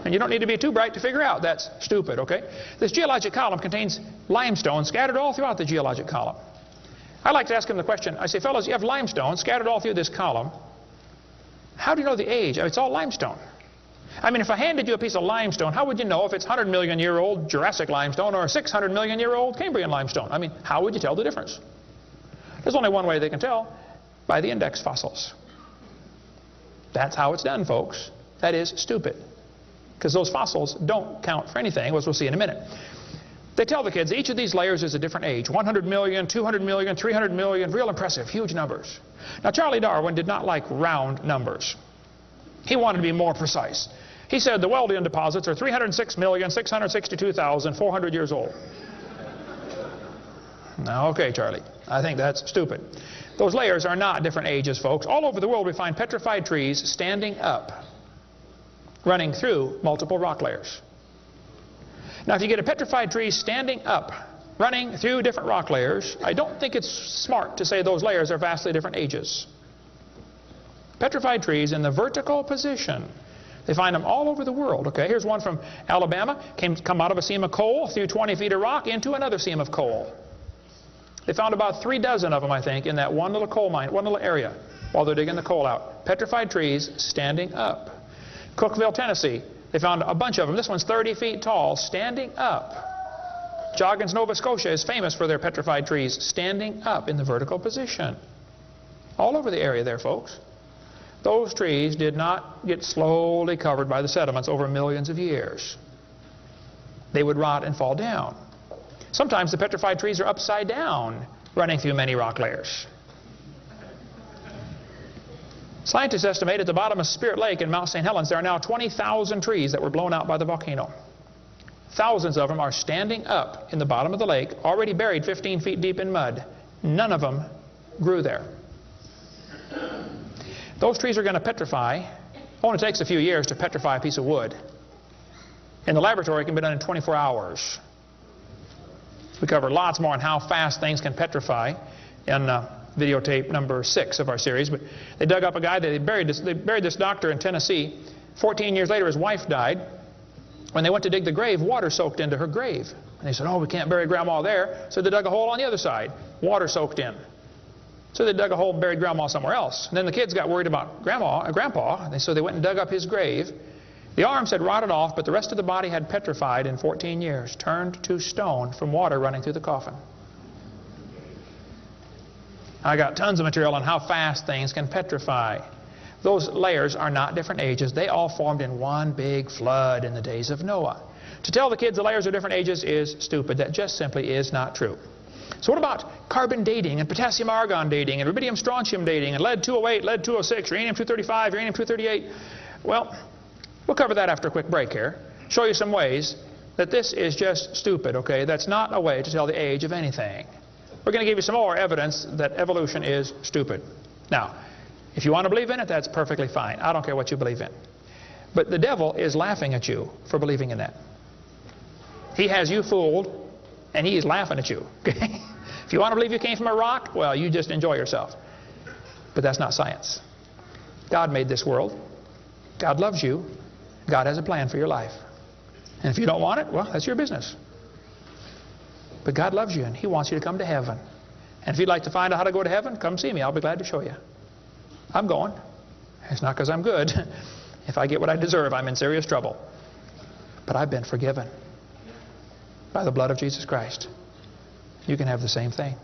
S1: And you don't need to be too bright to figure out that's stupid, okay? This geologic column contains limestone scattered all throughout the geologic column. I like to ask him the question. I say, fellows, you have limestone scattered all through this column. How do you know the age? It's all limestone. I mean, if I handed you a piece of limestone, how would you know if it's 100 million year old Jurassic limestone or 600 million year old Cambrian limestone? I mean, how would you tell the difference? There's only one way they can tell, by the index fossils. That's how it's done, folks. That is stupid. Because those fossils don't count for anything, as we'll see in a minute. They tell the kids each of these layers is a different age. 100 million, 200 million, 300 million, real impressive, huge numbers. Now, Charlie Darwin did not like round numbers. He wanted to be more precise. He said the Wealdian deposits are 306,662,400 years old. Now, okay, Charlie, I think that's stupid. Those layers are not different ages, folks. All over the world we find petrified trees standing up, running through multiple rock layers. Now, if you get a petrified tree standing up, running through different rock layers, I don't think it's smart to say those layers are vastly different ages. Petrified trees in the vertical position, they find them all over the world. Okay, here's one from Alabama. Come out of a seam of coal, through 20 feet of rock, into another seam of coal. They found about 3 dozen of them, I think, in that one little coal mine, one little area, while they're digging the coal out. Petrified trees standing up. Cookeville, Tennessee, they found a bunch of them. This one's 30 feet tall, standing up. Joggins, Nova Scotia is famous for their petrified trees standing up in the vertical position. All over the area there, folks. Those trees did not get slowly covered by the sediments over millions of years. They would rot and fall down. Sometimes the petrified trees are upside down, running through many rock layers. Scientists estimate at the bottom of Spirit Lake in Mount St. Helens there are now 20,000 trees that were blown out by the volcano. Thousands of them are standing up in the bottom of the lake, already buried 15 feet deep in mud. None of them grew there. Those trees are going to petrify. Only takes a few years to petrify a piece of wood. In the laboratory, it can be done in 24 hours. We cover lots more on how fast things can petrify in videotape number 6 of our series. But they dug up a guy, they buried this doctor in Tennessee. 14 years later, his wife died. When they went to dig the grave, water soaked into her grave. And they said, oh, we can't bury Grandma there. So they dug a hole on the other side. Water soaked in. So they dug a hole and buried Grandma somewhere else. And then the kids got worried about Grandpa, and so they went and dug up his grave. The arms had rotted off, but the rest of the body had petrified in 14 years, turned to stone from water running through the coffin. I got tons of material on how fast things can petrify. Those layers are not different ages. They all formed in one big flood in the days of Noah. To tell the kids the layers are different ages is stupid. That just simply is not true. So what about carbon dating and potassium argon dating and rubidium strontium dating and lead 208, lead 206, uranium 235, uranium 238? Well, we'll cover that after a quick break here. Show you some ways that this is just stupid, okay? That's not a way to tell the age of anything. We're going to give you some more evidence that evolution is stupid. Now, if you want to believe in it, that's perfectly fine. I don't care what you believe in. But the devil is laughing at you for believing in that. He has you fooled, and he is laughing at you. Okay? If you want to believe you came from a rock, well, you just enjoy yourself. But that's not science. God made this world. God loves you. God has a plan for your life. And if you don't want it, well, that's your business. But God loves you, and He wants you to come to heaven. And if you'd like to find out how to go to heaven, come see me. I'll be glad to show you. I'm going. It's not because I'm good. If I get what I deserve, I'm in serious trouble. But I've been forgiven by the blood of Jesus Christ. You can have the same thing.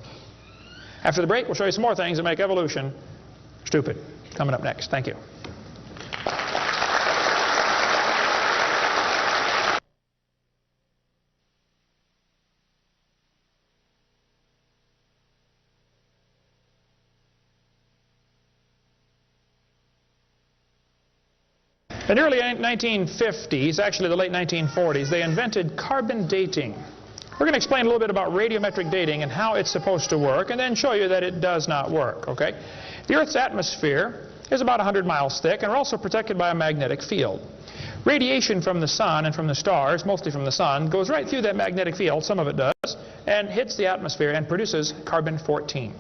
S1: After the break, we'll show you some more things that make evolution stupid. Coming up next. Thank you. In the early 1950s, actually the late 1940s, they invented carbon dating. We're going to explain a little bit about radiometric dating and how it's supposed to work, and then show you that it does not work, okay? The Earth's atmosphere is about 100 miles thick, and we're also protected by a magnetic field. Radiation from the sun and from the stars, mostly from the sun, goes right through that magnetic field, some of it does, and hits the atmosphere and produces carbon-14.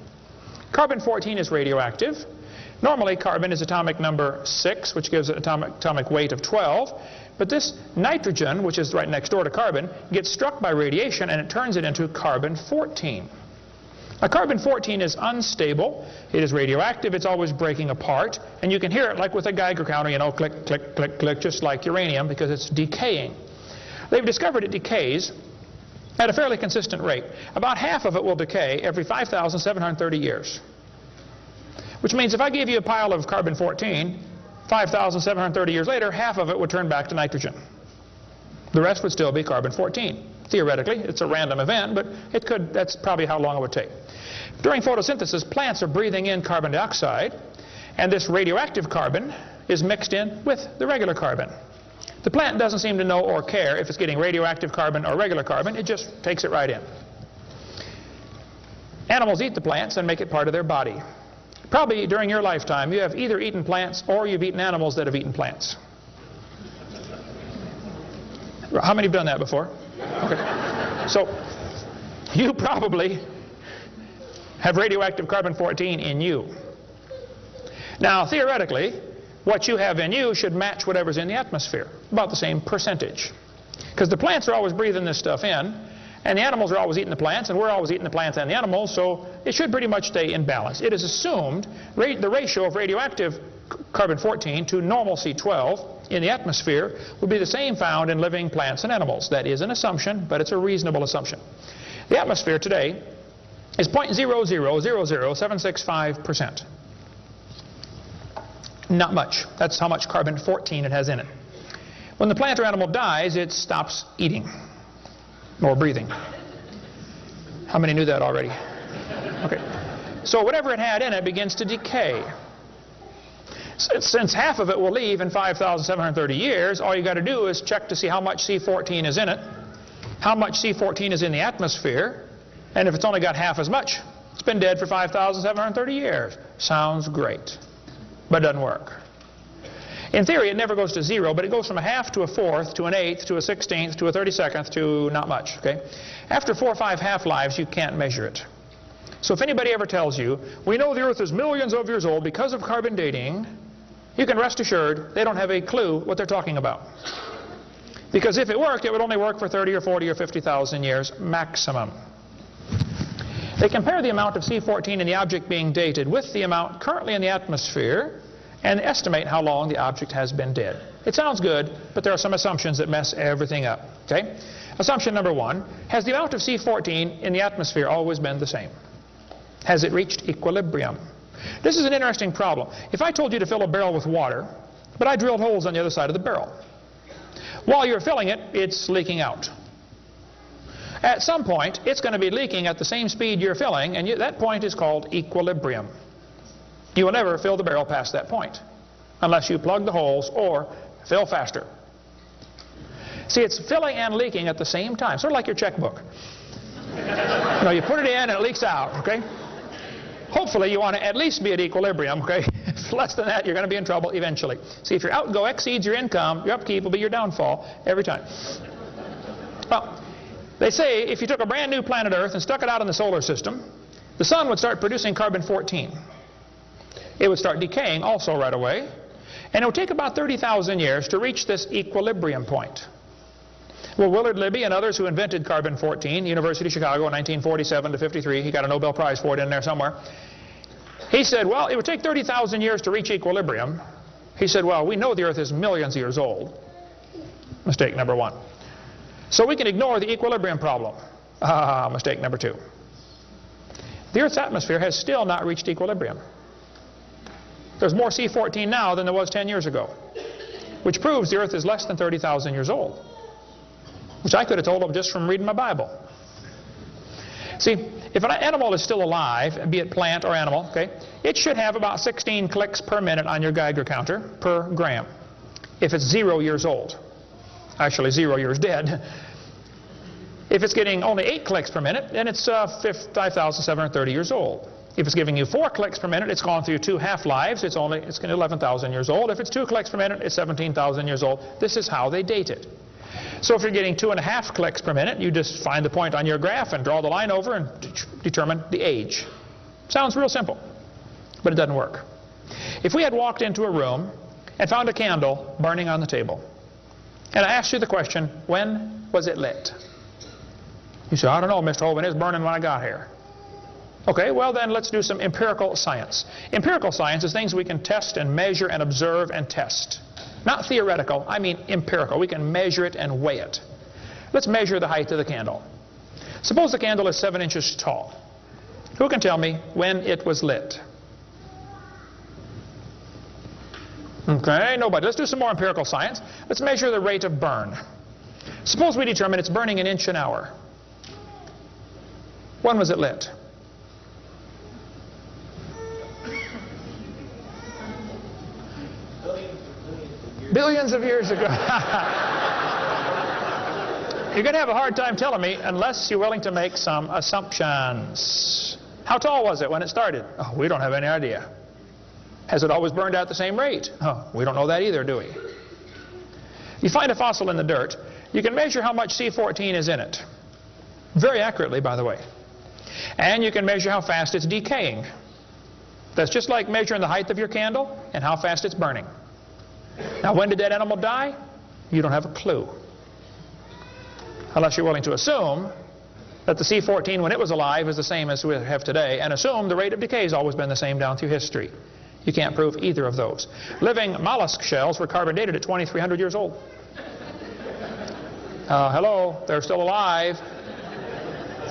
S1: Carbon-14 is radioactive. Normally, carbon is atomic number 6, which gives it atomic weight of 12. But this nitrogen, which is right next door to carbon, gets struck by radiation and it turns it into carbon-14. Now, carbon-14 is unstable. It is radioactive. It's always breaking apart. And you can hear it like with a Geiger counter, you know, click, click, click, click, just like uranium, because it's decaying. They've discovered it decays at a fairly consistent rate. About half of it will decay every 5,730 years. Which means if I gave you a pile of carbon-14, 5,730 years later, half of it would turn back to nitrogen. The rest would still be carbon-14. Theoretically, it's a random event, but it could, that's probably how long it would take. During photosynthesis, plants are breathing in carbon dioxide, and this radioactive carbon is mixed in with the regular carbon. The plant doesn't seem to know or care if it's getting radioactive carbon or regular carbon. It just takes it right in. Animals eat the plants and make it part of their body. Probably during your lifetime, you have either eaten plants or you've eaten animals that have eaten plants. How many have done that before? Okay. So, you probably have radioactive carbon-14 in you. Now, theoretically, what you have in you should match whatever's in the atmosphere, about the same percentage. Because the plants are always breathing this stuff in, and the animals are always eating the plants, and we're always eating the plants and the animals, so it should pretty much stay in balance. It is assumed the ratio of radioactive carbon-14 to normal C12 in the atmosphere would be the same found in living plants and animals. That is an assumption, but it's a reasonable assumption. The atmosphere today is 0.0000765%. Not much. That's how much carbon-14 it has in it. When the plant or animal dies, it stops eating or breathing. How many knew that already? Okay. So whatever it had in it begins to decay. Since half of it will leave in 5,730 years, all you got to do is check to see how much C14 is in it, how much C14 is in the atmosphere, and if it's only got half as much, it's been dead for 5,730 years. Sounds great, but it doesn't work. In theory, it never goes to zero, but it goes from a half to a fourth to an eighth to a 16th to a 32nd to not much. Okay? After 4 or 5 half-lives, you can't measure it. So if anybody ever tells you, we know the Earth is millions of years old because of carbon dating, you can rest assured they don't have a clue what they're talking about. Because if it worked, it would only work for 30 or 40 or 50,000 years maximum. They compare the amount of C14 in the object being dated with the amount currently in the atmosphere and estimate how long the object has been dead. It sounds good, but there are some assumptions that mess everything up. Okay? Assumption number 1, has the amount of C14 in the atmosphere always been the same? Has it reached equilibrium? This is an interesting problem. If I told you to fill a barrel with water, but I drilled holes on the other side of the barrel, while you're filling it, it's leaking out. At some point, it's going to be leaking at the same speed you're filling, and that point is called equilibrium. You will never fill the barrel past that point unless you plug the holes or fill faster. See, it's filling and leaking at the same time, sort of like your checkbook. You know, you put it in and it leaks out, okay? Hopefully you want to at least be at equilibrium, okay? If less than that, you're going to be in trouble eventually. See, if your outgo exceeds your income, your upkeep will be your downfall every time. Well, they say if you took a brand new planet Earth and stuck it out in the solar system, the sun would start producing carbon-14. It would start decaying also right away, and it would take about 30,000 years to reach this equilibrium point. Well, Willard Libby and others who invented carbon-14, University of Chicago in 1947 to 53, he got a Nobel Prize for it in there somewhere. He said, well, it would take 30,000 years to reach equilibrium. He said, well, we know the Earth is millions of years old. Mistake number one. So we can ignore the equilibrium problem. Mistake number two. The Earth's atmosphere has still not reached equilibrium. There's more C14 now than there was 10 years ago, which proves the Earth is less than 30,000 years old, which I could have told them just from reading my Bible. See, if an animal is still alive, be it plant or animal, okay, it should have about 16 clicks per minute on your Geiger counter per gram if it's 0 years old. Actually, 0 years dead. If it's getting only 8 clicks per minute, then it's 5,730 years old. If it's giving you 4 clicks per minute, it's gone through 2 half-lives. It's 11,000 years old. If it's 2 clicks per minute, it's 17,000 years old. This is how they date it. So if you're getting 2.5 clicks per minute, you just find the point on your graph and draw the line over and determine the age. Sounds real simple, but it doesn't work. If we had walked into a room and found a candle burning on the table, and I asked you the question, when was it lit? You say, I don't know, Mr. Hovind, it's burning when I got here. Okay, well then let's do some empirical science. Empirical science is things we can test and measure and observe and test. Not theoretical, I mean empirical. We can measure it and weigh it. Let's measure the height of the candle. Suppose the candle is 7 inches tall. Who can tell me when it was lit? Okay, nobody. Let's do some more empirical science. Let's measure the rate of burn. Suppose we determine it's burning an inch an hour. When was it lit? Billions of years ago. You're going to have a hard time telling me unless you're willing to make some assumptions. How tall was it when it started? Oh, we don't have any idea. Has it always burned at the same rate? Oh, we don't know that either, do we? You find a fossil in the dirt, you can measure how much C14 is in it. Very accurately, by the way. And you can measure how fast it's decaying. That's just like measuring the height of your candle and how fast it's burning. Now, when did that animal die? You don't have a clue. Unless you're willing to assume that the C14 when it was alive is the same as we have today, and assume the rate of decay has always been the same down through history. You can't prove either of those. Living mollusk shells were carbon dated at 2,300 years old. Hello, they're still alive.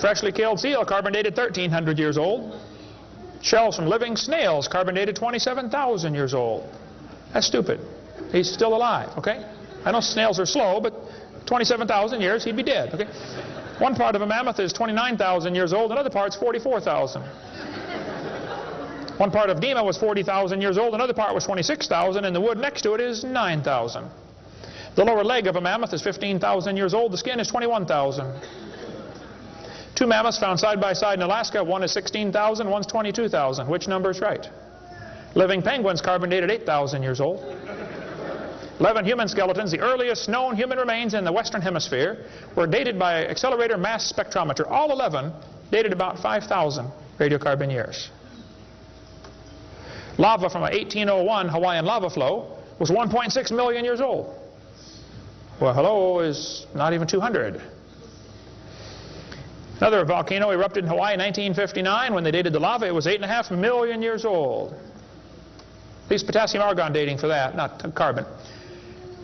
S1: Freshly killed seal carbon dated 1,300 years old. Shells from living snails carbon dated 27,000 years old. That's stupid. He's still alive, okay? I know snails are slow, but 27,000 years, he'd be dead, okay? One part of a mammoth is 29,000 years old, another part's 44,000. One part of Dima was 40,000 years old, another part was 26,000, and the wood next to it is 9,000. The lower leg of a mammoth is 15,000 years old, the skin is 21,000. 2 mammoths found side by side in Alaska, one is 16,000, one's 22,000. Which number is right? Living penguins carbon dated 8,000 years old. 11 human skeletons, the earliest known human remains in the Western Hemisphere, were dated by accelerator mass spectrometer. All 11 dated about 5,000 radiocarbon years. Lava from a 1801 Hawaiian lava flow was 1.6 million years old. Well, hello is not even 200. Another volcano erupted in Hawaii in 1959. When they dated the lava, it was 8.5 million years old. At least potassium argon dating for that, not carbon.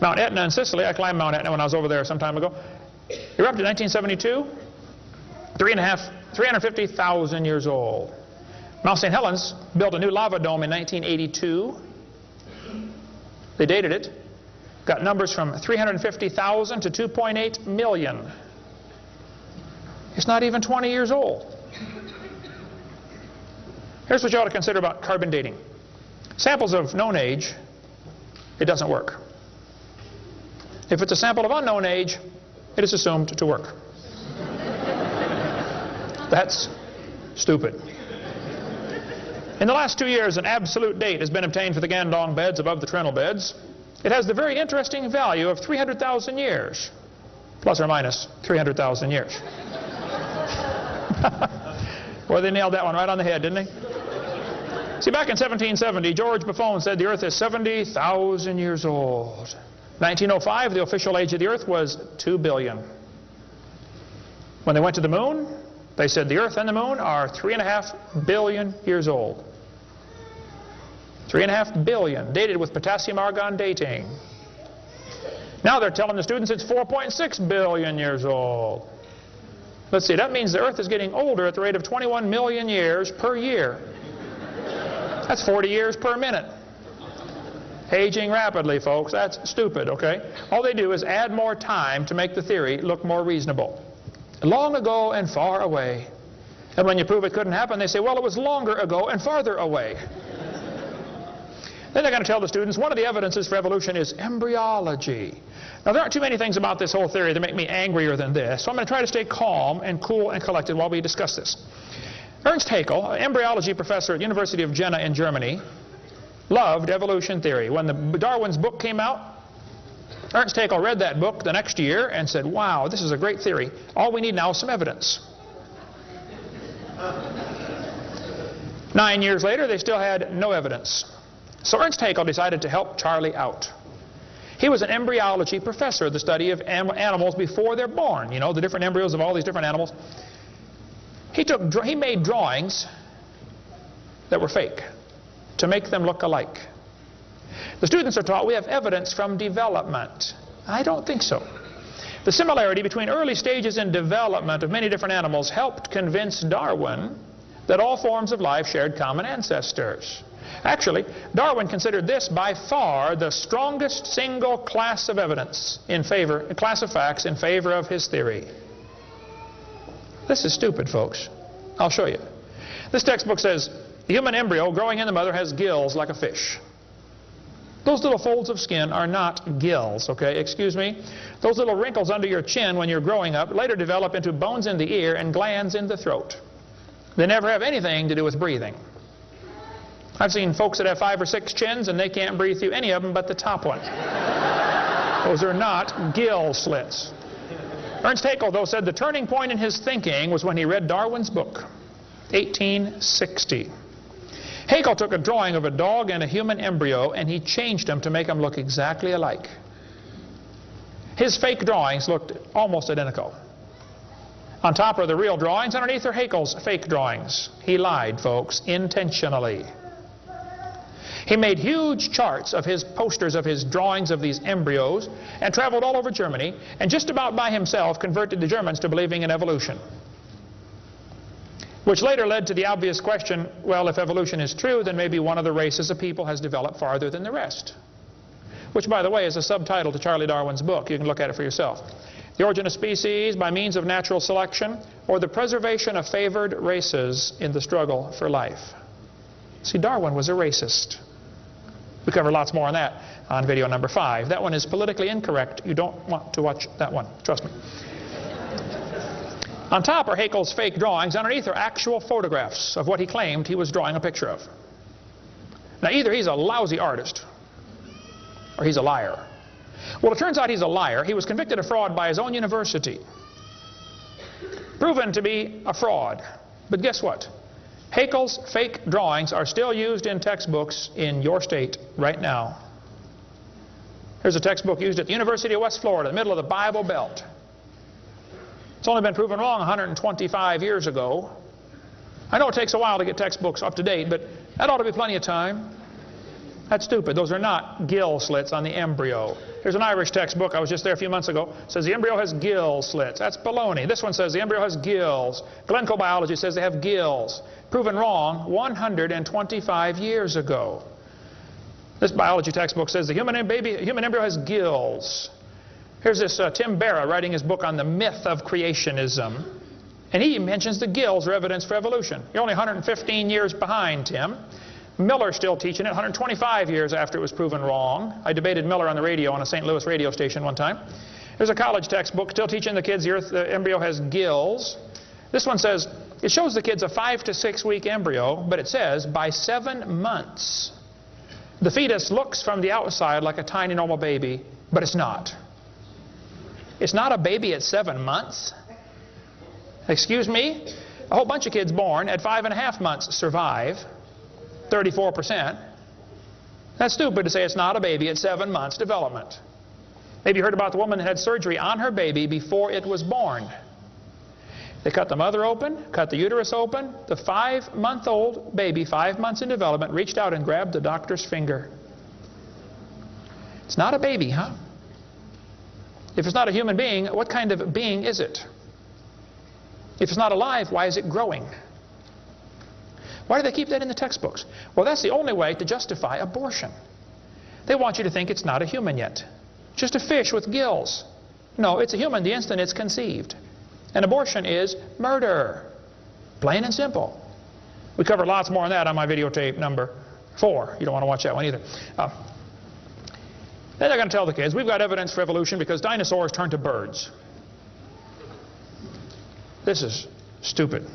S1: Mount Etna in Sicily, I climbed Mount Etna when I was over there some time ago, erupted in 1972, 350,000 years old. Mount St. Helens built a new lava dome in 1982. They dated it, got numbers from 350,000 to 2.8 million. It's not even 20 years old. Here's what you ought to consider about carbon dating. Samples of known age, it doesn't work. If it's a sample of unknown age, it is assumed to work. That's stupid. In the last 2 years, an absolute date has been obtained for the Gandong beds above the Trinil beds. It has the very interesting value of 300,000 years, plus or minus 300,000 years. Boy, they nailed that one right on the head, didn't they? See, back in 1770, George Buffon said the Earth is 70,000 years old. 1905, the official age of the Earth was 2 billion. When they went to the moon, they said the Earth and the moon are 3.5 billion years old. 3.5 billion, dated with potassium-argon dating. Now they're telling the students it's 4.6 billion years old. Let's see, that means the Earth is getting older at the rate of 21 million years per year. That's 40 years per minute. Aging rapidly, folks. That's stupid, okay? All they do is add more time to make the theory look more reasonable. Long ago and far away. And when you prove it couldn't happen, they say, well, it was longer ago and farther away. Then they're going to tell the students one of the evidences for evolution is embryology. Now, there aren't too many things about this whole theory that make me angrier than this, so I'm going to try to stay calm and cool and collected while we discuss this. Ernst Haeckel, an embryology professor at University of Jena in Germany, loved evolution theory. When Darwin's book came out, Ernst Haeckel read that book the next year and said, wow, this is a great theory. All we need now is some evidence. 9 years later, they still had no evidence. So Ernst Haeckel decided to help Charlie out. He was an embryology professor, the study of animals before they're born. You know, the different embryos of all these different animals. He made drawings that were fake to make them look alike. The students are taught we have evidence from development. I don't think so. The similarity between early stages in development of many different animals helped convince Darwin that all forms of life shared common ancestors. Actually, Darwin considered this by far the strongest single class of evidence in favor, a class of facts in favor of his theory. This is stupid, folks. I'll show you. This textbook says the human embryo growing in the mother has gills like a fish. Those little folds of skin are not gills, okay? Excuse me. Those little wrinkles under your chin when you're growing up later develop into bones in the ear and glands in the throat. They never have anything to do with breathing. I've seen folks that have 5 or 6 chins and they can't breathe through any of them but the top one. Those are not gill slits. Ernst Haeckel, though, said the turning point in his thinking was when he read Darwin's book, 1860. Haeckel took a drawing of a dog and a human embryo and he changed them to make them look exactly alike. His fake drawings looked almost identical. On top are the real drawings, underneath are Haeckel's fake drawings. He lied, folks, intentionally. He made huge charts of his posters of his drawings of these embryos and traveled all over Germany and just about by himself converted the Germans to believing in evolution. Which later led to the obvious question, well, if evolution is true, then maybe one of the races of people has developed farther than the rest. Which, by the way, is a subtitle to Charlie Darwin's book. You can look at it for yourself. The Origin of Species by Means of Natural Selection, or the Preservation of Favored Races in the Struggle for Life. See, Darwin was a racist. We cover lots more on that on video number 5. That one is politically incorrect. You don't want to watch that one. Trust me. On top are Haeckel's fake drawings. Underneath are actual photographs of what he claimed he was drawing a picture of. Now, either he's a lousy artist or he's a liar. Well, it turns out he's a liar. He was convicted of fraud by his own university. Proven to be a fraud. But guess what? Haeckel's fake drawings are still used in textbooks in your state right now. Here's a textbook used at the University of West Florida, in the middle of the Bible Belt. It's only been proven wrong 125 years ago. I know it takes a while to get textbooks up to date, but that ought to be plenty of time. That's stupid. Those are not gill slits on the embryo. Here's an Irish textbook. I was just there a few months ago. It says the embryo has gill slits. That's baloney. This one says the embryo has gills. Glencoe Biology says they have gills. Proven wrong 125 years ago. This biology textbook says the human embryo has gills. Here's this Tim Barra writing his book on the myth of creationism. And he mentions the gills are evidence for evolution. You're only 115 years behind, Tim. Miller's still teaching it 125 years after it was proven wrong. I debated Miller on the radio on a St. Louis radio station one time. There's a college textbook still teaching the kids the embryo has gills. This one says, it shows the kids a 5 to 6 week embryo, but it says by 7 months, the fetus looks from the outside like a tiny normal baby, but it's not. It's not a baby at 7 months. Excuse me? A whole bunch of kids born at 5.5 months survive, 34%. That's stupid to say it's not a baby at 7 months development. Maybe you heard about the woman that had surgery on her baby before it was born. They cut the mother open, cut the uterus open. The 5-month-old baby, 5 months in development, reached out and grabbed the doctor's finger. It's not a baby, huh? If it's not a human being, what kind of being is it? If it's not alive, why is it growing? Why do they keep that in the textbooks? Well, that's the only way to justify abortion. They want you to think it's not a human yet. Just a fish with gills. No, it's a human the instant it's conceived. And abortion is murder. Plain and simple. We cover lots more on that on my videotape number 4. You don't want to watch that one either. Then they're going to tell the kids, we've got evidence for evolution because dinosaurs turned to birds. This is stupid.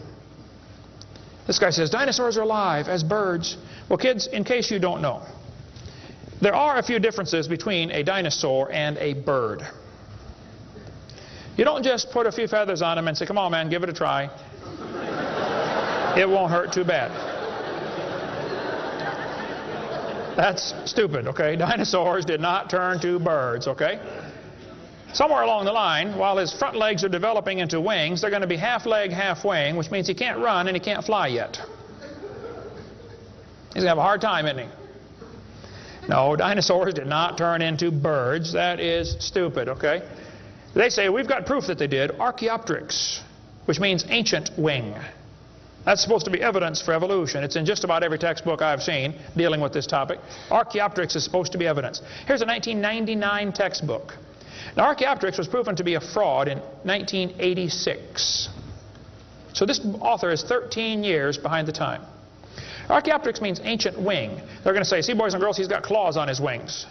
S1: This guy says dinosaurs are alive as birds. Well, kids, in case you don't know, there are a few differences between a dinosaur and a bird. You don't just put a few feathers on them and say, come on, man, give it a try. It won't hurt too bad. That's stupid, okay? Dinosaurs did not turn to birds, okay? Somewhere along the line, while his front legs are developing into wings, they're going to be half leg, half wing, which means he can't run and he can't fly yet. He's going to have a hard time, isn't he? No, dinosaurs did not turn into birds. That is stupid, okay? They say, we've got proof that they did. Archaeopteryx, which means ancient wing. That's supposed to be evidence for evolution. It's in just about every textbook I've seen dealing with this topic. Archaeopteryx is supposed to be evidence. Here's a 1999 textbook. Now, Archaeopteryx was proven to be a fraud in 1986. So this author is 13 years behind the time. Archaeopteryx means ancient wing. They're going to say, see, boys and girls, he's got claws on his wings.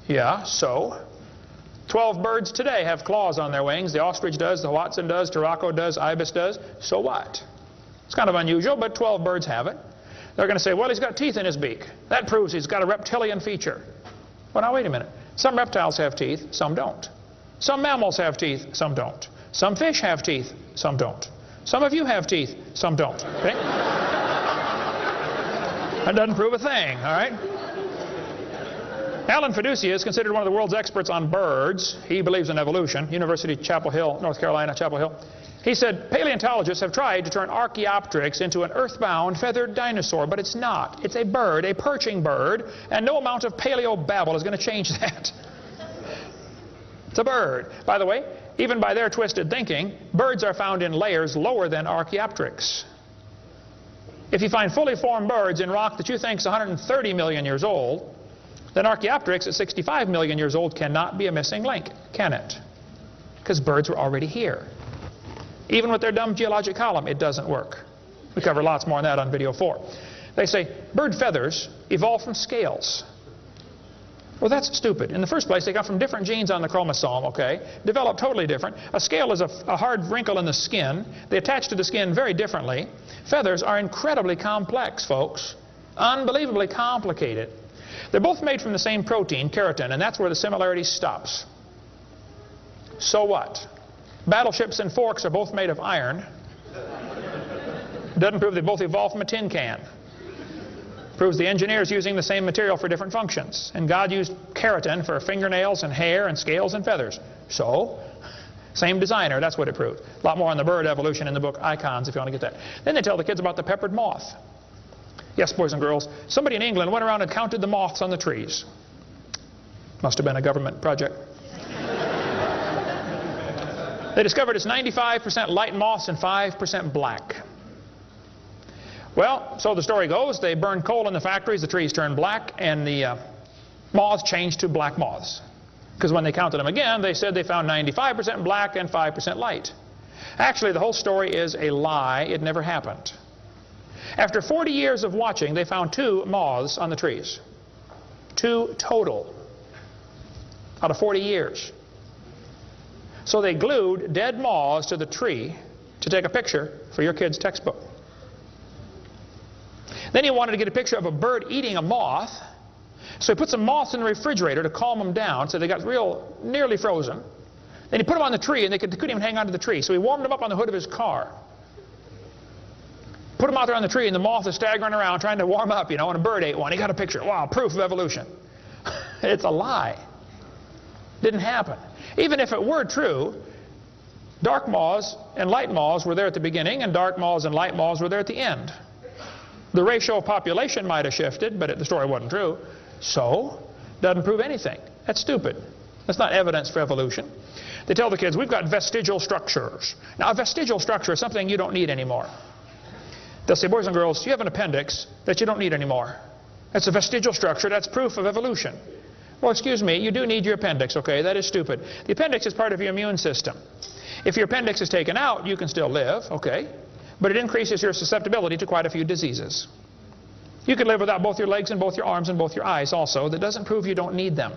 S1: Yeah, so? 12 birds today have claws on their wings. The ostrich does, the Watson does, Turako does, ibis does. So what? It's kind of unusual, but 12 birds have it. They're going to say, well, he's got teeth in his beak. That proves he's got a reptilian feature. Well, now, wait a minute. Some reptiles have teeth, some don't. Some mammals have teeth, some don't. Some fish have teeth, some don't. Some of you have teeth, some don't. Okay? That doesn't prove a thing, all right? Alan Fiducia is considered one of the world's experts on birds. He believes in evolution. University of Chapel Hill, North Carolina, Chapel Hill. He said, paleontologists have tried to turn Archaeopteryx into an earthbound feathered dinosaur, but it's not. It's a bird, a perching bird, and no amount of paleo-babble is going to change that. It's a bird. By the way, even by their twisted thinking, birds are found in layers lower than Archaeopteryx. If you find fully formed birds in rock that you think is 130 million years old, then Archaeopteryx at 65 million years old cannot be a missing link, can it? Because birds were already here. Even with their dumb geologic column, it doesn't work. We cover lots more on that on video 4. They say bird feathers evolved from scales. Well, that's stupid. In the first place, they come from different genes on the chromosome, okay? Developed totally different. A scale is a hard wrinkle in the skin. They attach to the skin very differently. Feathers are incredibly complex, folks. Unbelievably complicated. They're both made from the same protein, keratin, and that's where the similarity stops. So what? Battleships and forks are both made of iron. Doesn't prove they both evolved from a tin can. Proves the engineer's using the same material for different functions. And God used keratin for fingernails and hair and scales and feathers. So, same designer, that's what it proved. A lot more on the bird evolution in the book Icons if you want to get that. Then they tell the kids about the peppered moth. Yes, boys and girls, somebody in England went around and counted the moths on the trees. Must have been a government project. They discovered it's 95% light moths and 5% black. Well, so the story goes, they burned coal in the factories, the trees turned black, and the moths changed to black moths. Because when they counted them again, they said they found 95% black and 5% light. Actually, the whole story is a lie. It never happened. After 40 years of watching, they found 2 moths on the trees. 2 total out of 40 years. So they glued dead moths to the tree to take a picture for your kid's textbook. Then he wanted to get a picture of a bird eating a moth, so he put some moths in the refrigerator to calm them down, so they got nearly frozen. Then he put them on the tree, and they couldn't even hang onto the tree, so he warmed them up on the hood of his car. Put them out there on the tree, and the moth is staggering around trying to warm up, and a bird ate one. He got a picture. Wow, proof of evolution. It's a lie. Didn't happen. Even if it were true, dark moths and light moths were there at the beginning, and dark moths and light moths were there at the end. The ratio of population might have shifted, but the story wasn't true. So, doesn't prove anything. That's stupid. That's not evidence for evolution. They tell the kids, we've got vestigial structures. Now, a vestigial structure is something you don't need anymore. They'll say, boys and girls, you have an appendix that you don't need anymore. That's a vestigial structure. That's proof of evolution. Well, excuse me, you do need your appendix, okay? That is stupid. The appendix is part of your immune system. If your appendix is taken out, you can still live, okay? But it increases your susceptibility to quite a few diseases. You could live without both your legs and both your arms and both your eyes also. That doesn't prove you don't need them.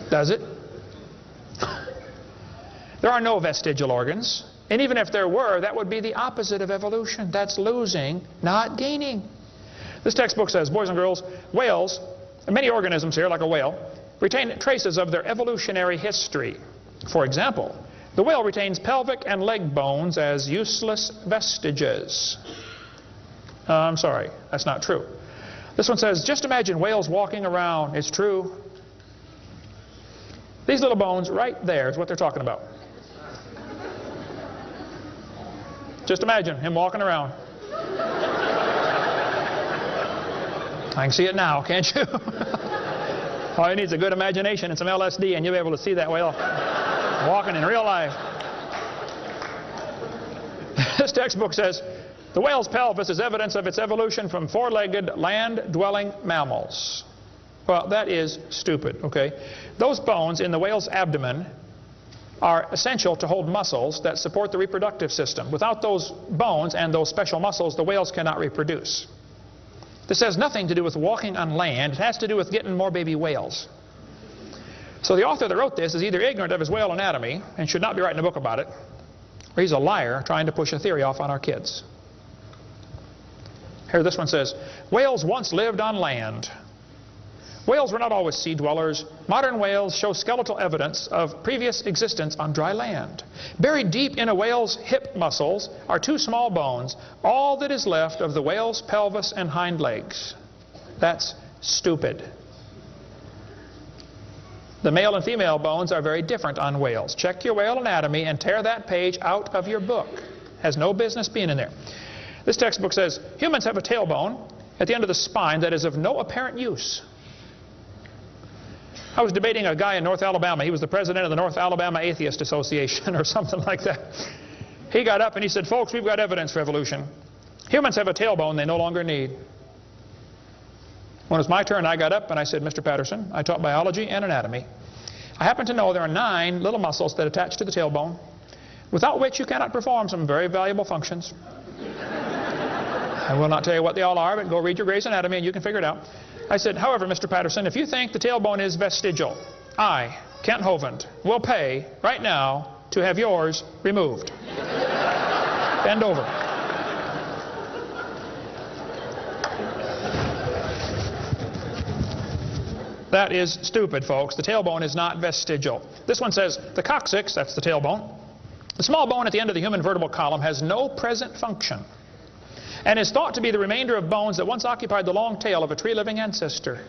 S1: Does it? There are no vestigial organs. And even if there were, that would be the opposite of evolution. That's losing, not gaining. This textbook says, boys and girls, whales, and many organisms here, like a whale, retain traces of their evolutionary history. For example, the whale retains pelvic and leg bones as useless vestiges. I'm sorry, that's not true. This one says, just imagine whales walking around. It's true. These little bones right there is what they're talking about. Just imagine him walking around. I can see it now, can't you? All you need is a good imagination and some LSD, and you'll be able to see that whale walking in real life. This textbook says, the whale's pelvis is evidence of its evolution from 4-legged land-dwelling mammals. Well, that is stupid, okay? Those bones in the whale's abdomen are essential to hold muscles that support the reproductive system. Without those bones and those special muscles, the whales cannot reproduce. This has nothing to do with walking on land. It has to do with getting more baby whales. So the author that wrote this is either ignorant of his whale anatomy and should not be writing a book about it, or he's a liar trying to push a theory off on our kids. Here, this one says, whales once lived on land. Whales were not always sea dwellers. Modern whales show skeletal evidence of previous existence on dry land. Buried deep in a whale's hip muscles are 2 small bones, all that is left of the whale's pelvis and hind legs. That's stupid. The male and female bones are very different on whales. Check your whale anatomy and tear that page out of your book. Has no business being in there. This textbook says, humans have a tailbone at the end of the spine that is of no apparent use. I was debating a guy in North Alabama. He was the president of the North Alabama Atheist Association or something like that. He got up and he said, folks, we've got evidence for evolution. Humans have a tailbone they no longer need. When it was my turn, I got up and I said, Mr. Patterson, I taught biology and anatomy. I happen to know there are 9 little muscles that attach to the tailbone, without which you cannot perform some very valuable functions. I will not tell you what they all are, but go read your Gray's Anatomy and you can figure it out. I said, however, Mr. Patterson, if you think the tailbone is vestigial, I, Kent Hovind, will pay right now to have yours removed. Bend over. That is stupid, folks. The tailbone is not vestigial. This one says, the coccyx, that's the tailbone, the small bone at the end of the human vertebral column, has no present function, and is thought to be the remainder of bones that once occupied the long tail of a tree-living ancestor.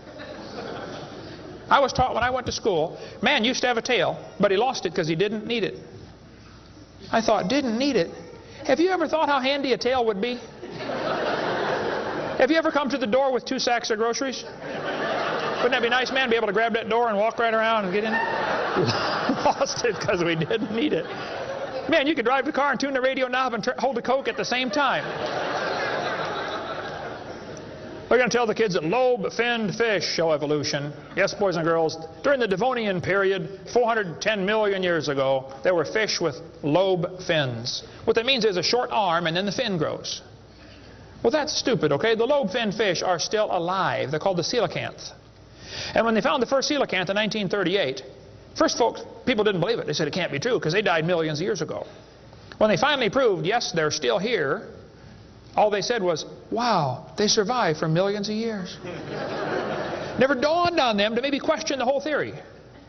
S1: I was taught when I went to school, man used to have a tail, but he lost it because he didn't need it. I thought, didn't need it? Have you ever thought how handy a tail would be? Have you ever come to the door with 2 sacks of groceries? Wouldn't that be nice, man, be able to grab that door and walk right around and get in it? Lost it because we didn't need it. Man, you could drive the car and tune the radio knob and hold a Coke at the same time. We're going to tell the kids that lobe-finned fish show evolution. Yes, boys and girls, during the Devonian period, 410 million years ago, there were fish with lobe fins. What that means is a short arm and then the fin grows. Well, that's stupid, okay? The lobe-finned fish are still alive. They're called the coelacanth. And when they found the first coelacanth in 1938, first people didn't believe it. They said it can't be true because they died millions of years ago. When they finally proved, yes, they're still here, all they said was, wow, they survived for millions of years. Never dawned on them to maybe question the whole theory.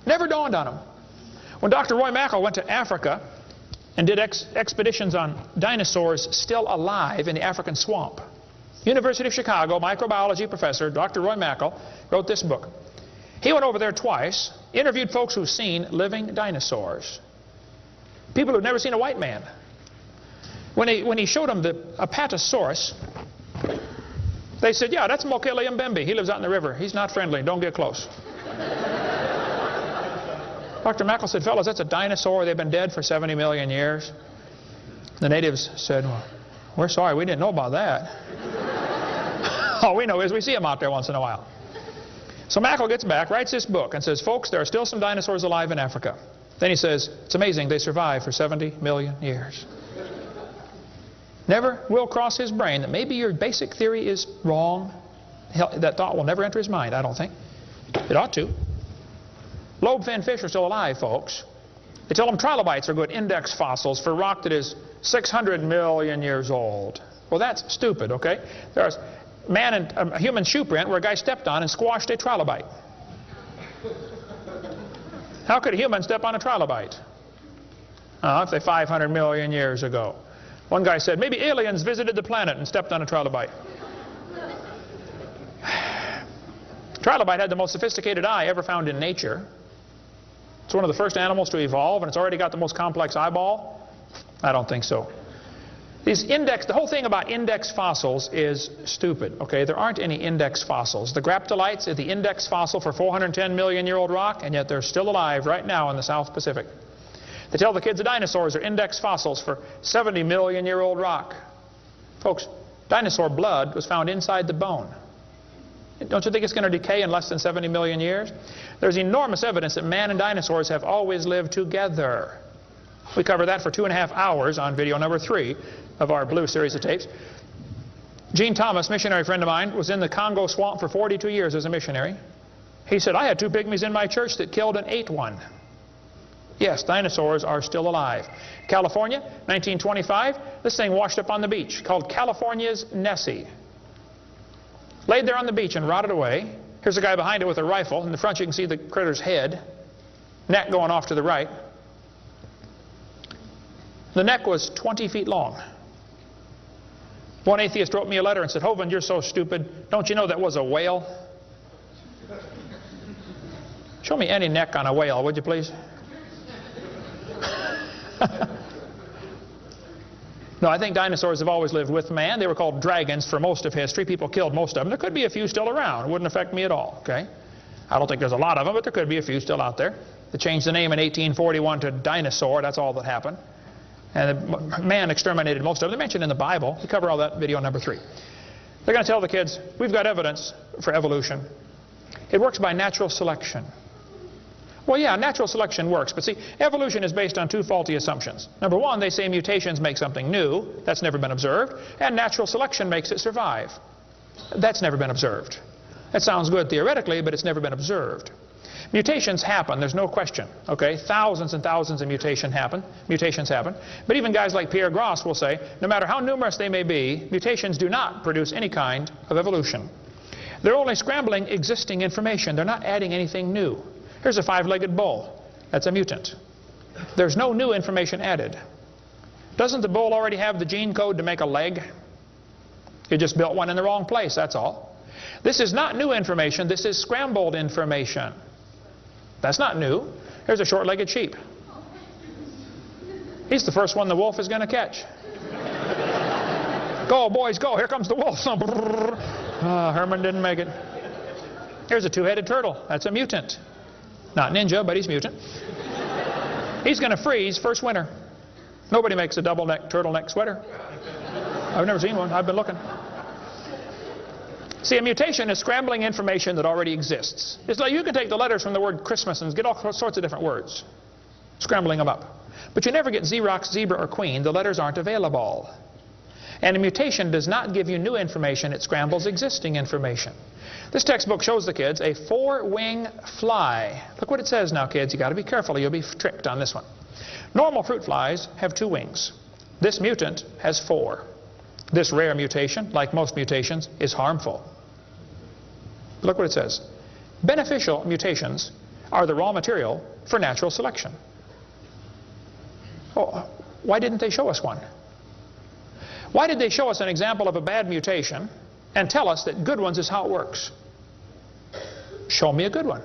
S1: Never dawned on them. When Dr. Roy Mackal went to Africa and did expeditions on dinosaurs still alive in the African swamp, University of Chicago microbiology professor Dr. Roy Mackal wrote this book. He went over there twice, interviewed folks who've seen living dinosaurs. People who've never seen a white man. When he showed them the Apatosaurus, they said, yeah, that's Mokele Mbembe. He lives out in the river. He's not friendly. Don't get close. Dr. Mackal said, fellas, that's a dinosaur. They've been dead for 70 million years. The natives said, well, we're sorry. We didn't know about that. All we know is we see them out there once in a while. So Mackal gets back, writes this book, and says, folks, there are still some dinosaurs alive in Africa. Then he says, it's amazing they survived for 70 million years. Never will cross his brain that maybe your basic theory is wrong. That thought will never enter his mind, I don't think. It ought to. Lobe-finned fish are still alive, folks. They tell them trilobites are good index fossils for rock that is 600 million years old. Well, that's stupid, okay? There's a human shoe print where a guy stepped on and squashed a trilobite. How could a human step on a trilobite? If they're 500 million years ago. One guy said, maybe aliens visited the planet and stepped on a trilobite. Trilobite had the most sophisticated eye ever found in nature. It's one of the first animals to evolve, and it's already got the most complex eyeball. I don't think so. The whole thing about index fossils is stupid, okay? There aren't any index fossils. The graptolites are the index fossil for 410 million year old rock, and yet they're still alive right now in the South Pacific. They tell the kids the dinosaurs are index fossils for 70 million year old rock. Folks, dinosaur blood was found inside the bone. Don't you think it's going to decay in less than 70 million years? There's enormous evidence that man and dinosaurs have always lived together. We cover that for 2.5 hours on video number 3 of our blue series of tapes. Gene Thomas, missionary friend of mine, was in the Congo swamp for 42 years as a missionary. He said, I had 2 pygmies in my church that killed and ate one. Yes, dinosaurs are still alive. California, 1925, this thing washed up on the beach called California's Nessie. Laid there on the beach and rotted away. Here's a guy behind it with a rifle. In the front you can see the critter's head, neck going off to the right. The neck was 20 feet long. One atheist wrote me a letter and said, Hovind, you're so stupid. Don't you know that was a whale? Show me any neck on a whale, would you please? No, I think dinosaurs have always lived with man. They were called dragons for most of history. People killed most of them. There could be a few still around. It wouldn't affect me at all, okay? I don't think there's a lot of them, but there could be a few still out there. They changed the name in 1841 to dinosaur. That's all that happened. And man exterminated most of them. They're mentioned in the Bible. We cover all that video number 3. They're going to tell the kids, we've got evidence for evolution. It works by natural selection. Well, yeah, natural selection works, but see, evolution is based on 2 faulty assumptions. Number 1, they say mutations make something new. That's never been observed. And natural selection makes it survive. That's never been observed. That sounds good theoretically, but it's never been observed. Mutations happen, there's no question. Okay, thousands and thousands of mutations happen. But even guys like Pierre Gross will say, no matter how numerous they may be, mutations do not produce any kind of evolution. They're only scrambling existing information. They're not adding anything new. Here's a 5-legged bull. That's a mutant. There's no new information added. Doesn't the bull already have the gene code to make a leg? You just built one in the wrong place, that's all. This is not new information. This is scrambled information. That's not new. Here's a short-legged sheep. He's the first one the wolf is going to catch. Go, boys, go. Here comes the wolf. Herman didn't make it. Here's a 2-headed turtle. That's a mutant. Not ninja, but he's mutant. He's going to freeze first winter. Nobody makes a double-neck turtleneck sweater. I've never seen one. I've been looking. See, a mutation is scrambling information that already exists. It's like you can take the letters from the word Christmas and get all sorts of different words, scrambling them up. But you never get Xerox, zebra, or queen. The letters aren't available. And a mutation does not give you new information. It scrambles existing information. This textbook shows the kids a 4-wing fly. Look what it says now, kids. You've got to be careful. You'll be tricked on this one. Normal fruit flies have 2 wings. This mutant has 4. This rare mutation, like most mutations, is harmful. Look what it says. Beneficial mutations are the raw material for natural selection. Oh, why didn't they show us one? Why did they show us an example of a bad mutation and tell us that good ones is how it works? Show me a good one.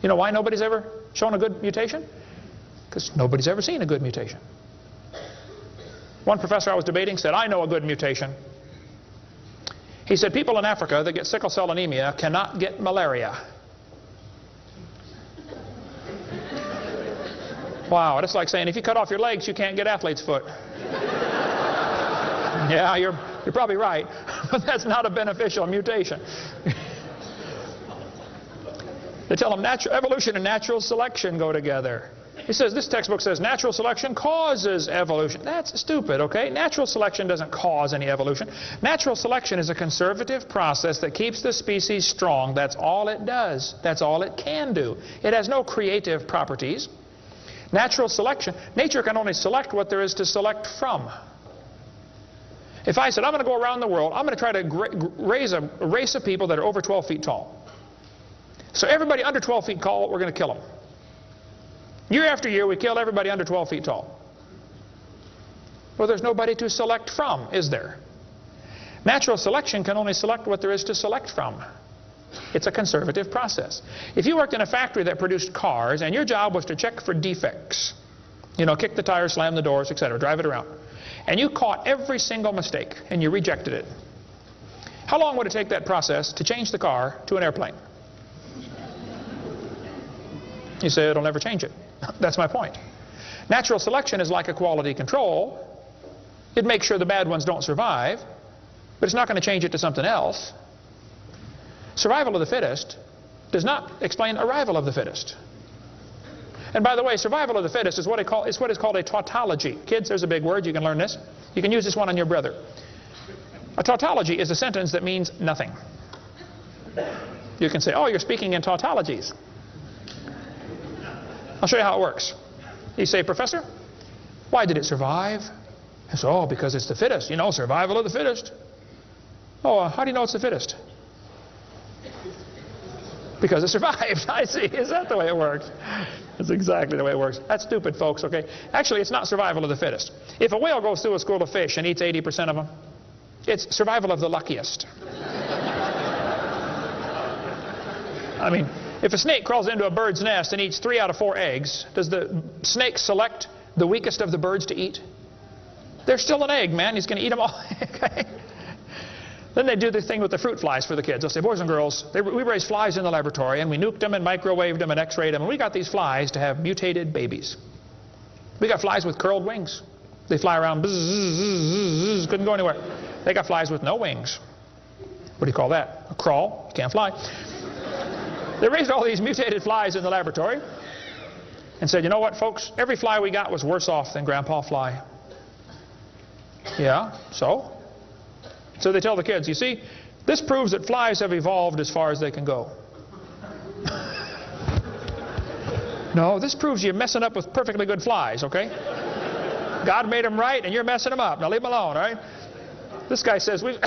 S1: You know why nobody's ever shown a good mutation? Because nobody's ever seen a good mutation. One professor I was debating said, I know a good mutation. He said, people in Africa that get sickle cell anemia cannot get malaria. Wow, that's like saying if you cut off your legs, you can't get athlete's foot. Yeah, you're probably right, but that's not a beneficial mutation. They tell them evolution and natural selection go together. He says, this textbook says natural selection causes evolution. That's stupid, okay? Natural selection doesn't cause any evolution. Natural selection is a conservative process that keeps the species strong. That's all it does. That's all it can do. It has no creative properties. Natural selection, nature can only select what there is to select from. If I said, I'm going to go around the world, I'm going to try to raise a race of people that are over 12 feet tall. So everybody under 12 feet tall, we're going to kill them. Year after year, we kill everybody under 12 feet tall. Well, there's nobody to select from, is there? Natural selection can only select what there is to select from. It's a conservative process. If you worked in a factory that produced cars and your job was to check for defects, you know, kick the tires, slam the doors, etc., drive it around, and you caught every single mistake and you rejected it, how long would it take that process to change the car to an airplane? You say it'll never change it. That's my point. Natural selection is like a quality control. It makes sure the bad ones don't survive, but it's not going to change it to something else. Survival of the fittest does not explain arrival of the fittest. And by the way, survival of the fittest is what is called a tautology. Kids, there's a big word. You can learn this. You can use this one on your brother. A tautology is a sentence that means nothing. You can say, oh, you're speaking in tautologies. I'll show you how it works. You say, Professor, why did it survive? I say, oh, because it's the fittest. You know, survival of the fittest. Oh, how do you know it's the fittest? Because it survived. I see. Is that the way it works? That's exactly the way it works. That's stupid, folks, okay? Actually, it's not survival of the fittest. If a whale goes through a school of fish and eats 80% of them, it's survival of the luckiest. I mean, if a snake crawls into a bird's nest and eats 3 out of 4 eggs, does the snake select the weakest of the birds to eat? There's still an egg, man. He's going to eat them all. Okay? Then they do the thing with the fruit flies for the kids. They'll say, boys and girls, we raised flies in the laboratory, and we nuked them and microwaved them and x-rayed them, and we got these flies to have mutated babies. We got flies with curled wings. They fly around, bzz, bzz, bzz, bzz, couldn't go anywhere. They got flies with no wings. What do you call that? A crawl? You can't fly. They raised all these mutated flies in the laboratory and said, you know what, folks? Every fly we got was worse off than Grandpa Fly. Yeah, so? So they tell the kids, you see, this proves that flies have evolved as far as they can go. No, this proves you're messing up with perfectly good flies, okay? God made them right and you're messing them up. Now leave them alone, all right? This guy says, we've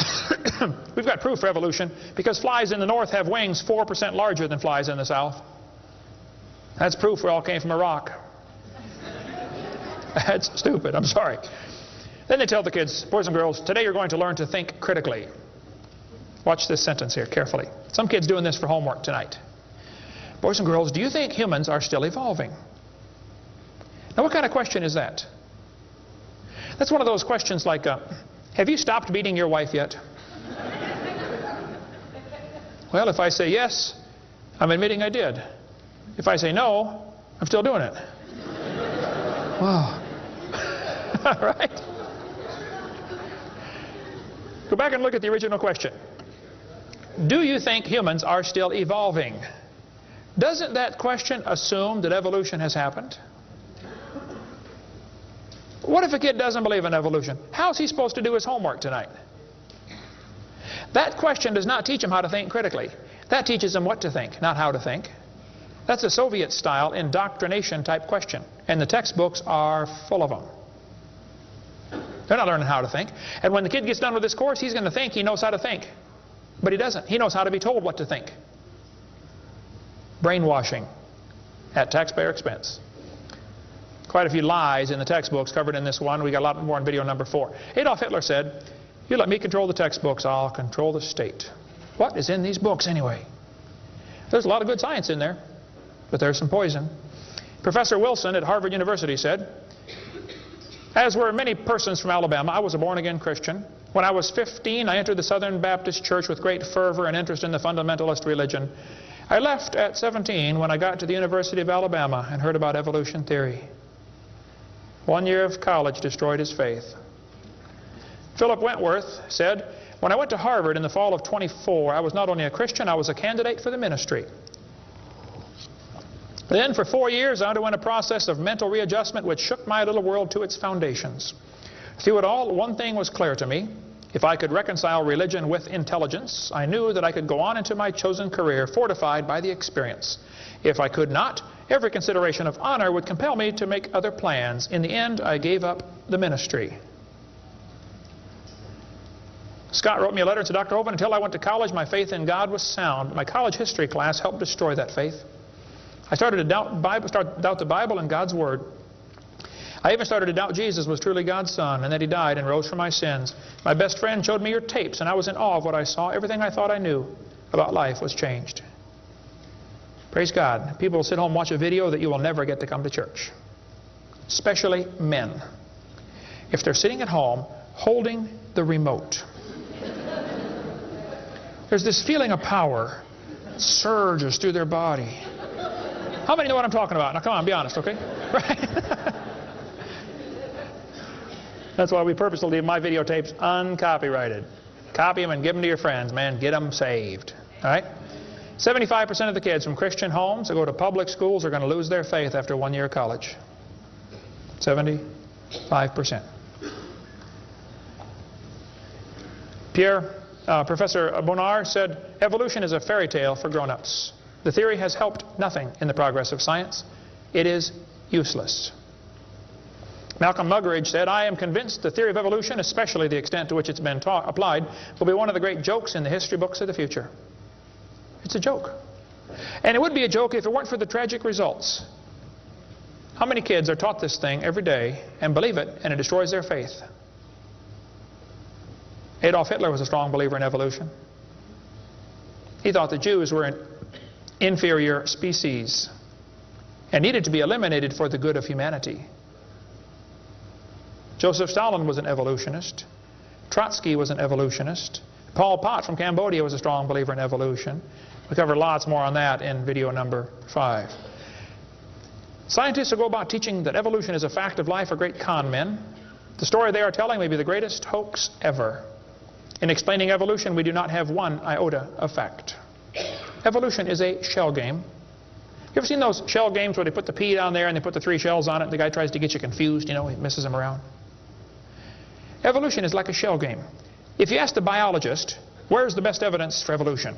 S1: got proof for evolution because flies in the north have wings 4% larger than flies in the south. That's proof we all came from a rock. That's stupid, I'm sorry. Then they tell the kids, boys and girls, today you're going to learn to think critically. Watch this sentence here carefully. Some kids doing this for homework tonight. Boys and girls, do you think humans are still evolving? Now what kind of question is that? That's one of those questions like, have you stopped beating your wife yet? Well, if I say yes, I'm admitting I did. If I say no, I'm still doing it. Wow. All right. Go back and look at the original question. Do you think humans are still evolving? Doesn't that question assume that evolution has happened? What if a kid doesn't believe in evolution? How's he supposed to do his homework tonight? That question does not teach him how to think critically. That teaches him what to think, not how to think. That's a Soviet-style indoctrination type question. And the textbooks are full of them. They're not learning how to think. And when the kid gets done with this course, he's going to think he knows how to think. But he doesn't. He knows how to be told what to think. Brainwashing at taxpayer expense. Quite a few lies in the textbooks covered in this one. We got a lot more in video number 4. Adolf Hitler said, "You let me control the textbooks, I'll control the state." What is in these books anyway? There's a lot of good science in there, but there's some poison. Professor Wilson at Harvard University said, "As were many persons from Alabama, I was a born-again Christian. When I was 15, I entered the Southern Baptist Church with great fervor and interest in the fundamentalist religion. I left at 17 when I got to the University of Alabama and heard about evolution theory. 1 year of college destroyed his faith." Philip Wentworth said, "When I went to Harvard in the fall of 24, I was not only a Christian, I was a candidate for the ministry. Then for 4 years I underwent a process of mental readjustment which shook my little world to its foundations. Through it all, one thing was clear to me. If I could reconcile religion with intelligence, I knew that I could go on into my chosen career fortified by the experience. If I could not, every consideration of honor would compel me to make other plans. In the end, I gave up the ministry." Scott wrote me a letter and said, "Dr. Hovind, until I went to college, my faith in God was sound. My college history class helped destroy that faith. I started to doubt the Bible and God's Word. I even started to doubt Jesus was truly God's Son and that He died and rose for my sins. My best friend showed me your tapes, and I was in awe of what I saw. Everything I thought I knew about life was changed." Praise God. People will sit home and watch a video that you will never get to come to church. Especially men. If they're sitting at home holding the remote. There's this feeling of power that surges through their body. How many know what I'm talking about? Now come on, be honest, okay? Right? That's why we purposely leave my videotapes uncopyrighted. Copy them and give them to your friends, man. Get them saved. All right? 75% of the kids from Christian homes that go to public schools are going to lose their faith after 1 year of college. 75%. Professor Bonar said, "Evolution is a fairy tale for grown-ups. The theory has helped nothing in the progress of science. It is useless." Malcolm Muggeridge said, "I am convinced the theory of evolution, especially the extent to which it's been applied, will be one of the great jokes in the history books of the future." It's a joke. And it would be a joke if it weren't for the tragic results. How many kids are taught this thing every day and believe it, and it destroys their faith? Adolf Hitler was a strong believer in evolution. He thought the Jews were an inferior species and needed to be eliminated for the good of humanity. Joseph Stalin was an evolutionist. Trotsky was an evolutionist. Pol Pot from Cambodia was a strong believer in evolution. We cover lots more on that in video number 5. Scientists who go about teaching that evolution is a fact of life are great con men. The story they are telling may be the greatest hoax ever. In explaining evolution, we do not have one iota of fact. Evolution is a shell game. You ever seen those shell games where they put the pea down there and they put the 3 shells on it and the guy tries to get you confused, you know, he messes them around? Evolution is like a shell game. If you ask the biologist, where's the best evidence for evolution?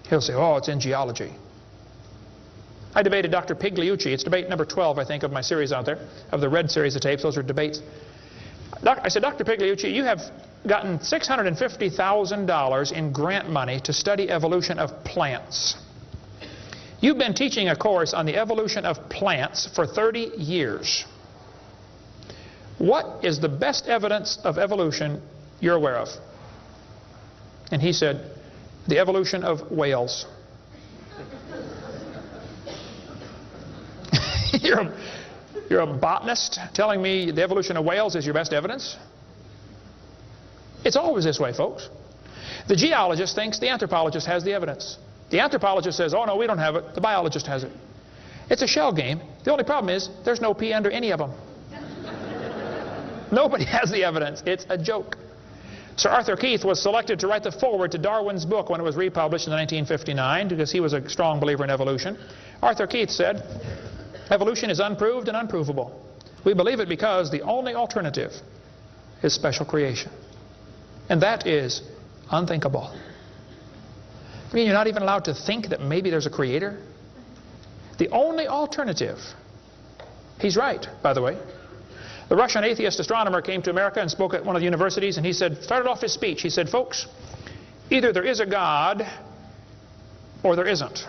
S1: He'll say, oh, it's in geology. I debated Dr. Pigliucci. It's debate number 12, I think, of my series out there, of the red series of tapes. Those are debates. I said, Dr. Pigliucci, you have gotten $650,000 in grant money to study evolution of plants. You've been teaching a course on the evolution of plants for 30 years. What is the best evidence of evolution you're aware of? And he said, the evolution of whales. You're a botanist telling me the evolution of whales is your best evidence? It's always this way, folks. The geologist thinks the anthropologist has the evidence. The anthropologist says, oh no, we don't have it. The biologist has it. It's a shell game. The only problem is there's no P under any of them. Nobody has the evidence. It's a joke. Sir Arthur Keith was selected to write the foreword to Darwin's book when it was republished in 1959 because he was a strong believer in evolution. Arthur Keith said, "Evolution is unproved and unprovable. We believe it because the only alternative is special creation. And that is unthinkable." I mean, you're not even allowed to think that maybe there's a creator? The only alternative. He's right, by the way. The Russian atheist astronomer came to America and spoke at one of the universities, and he started off his speech, he said, "Folks, either there is a God or there isn't."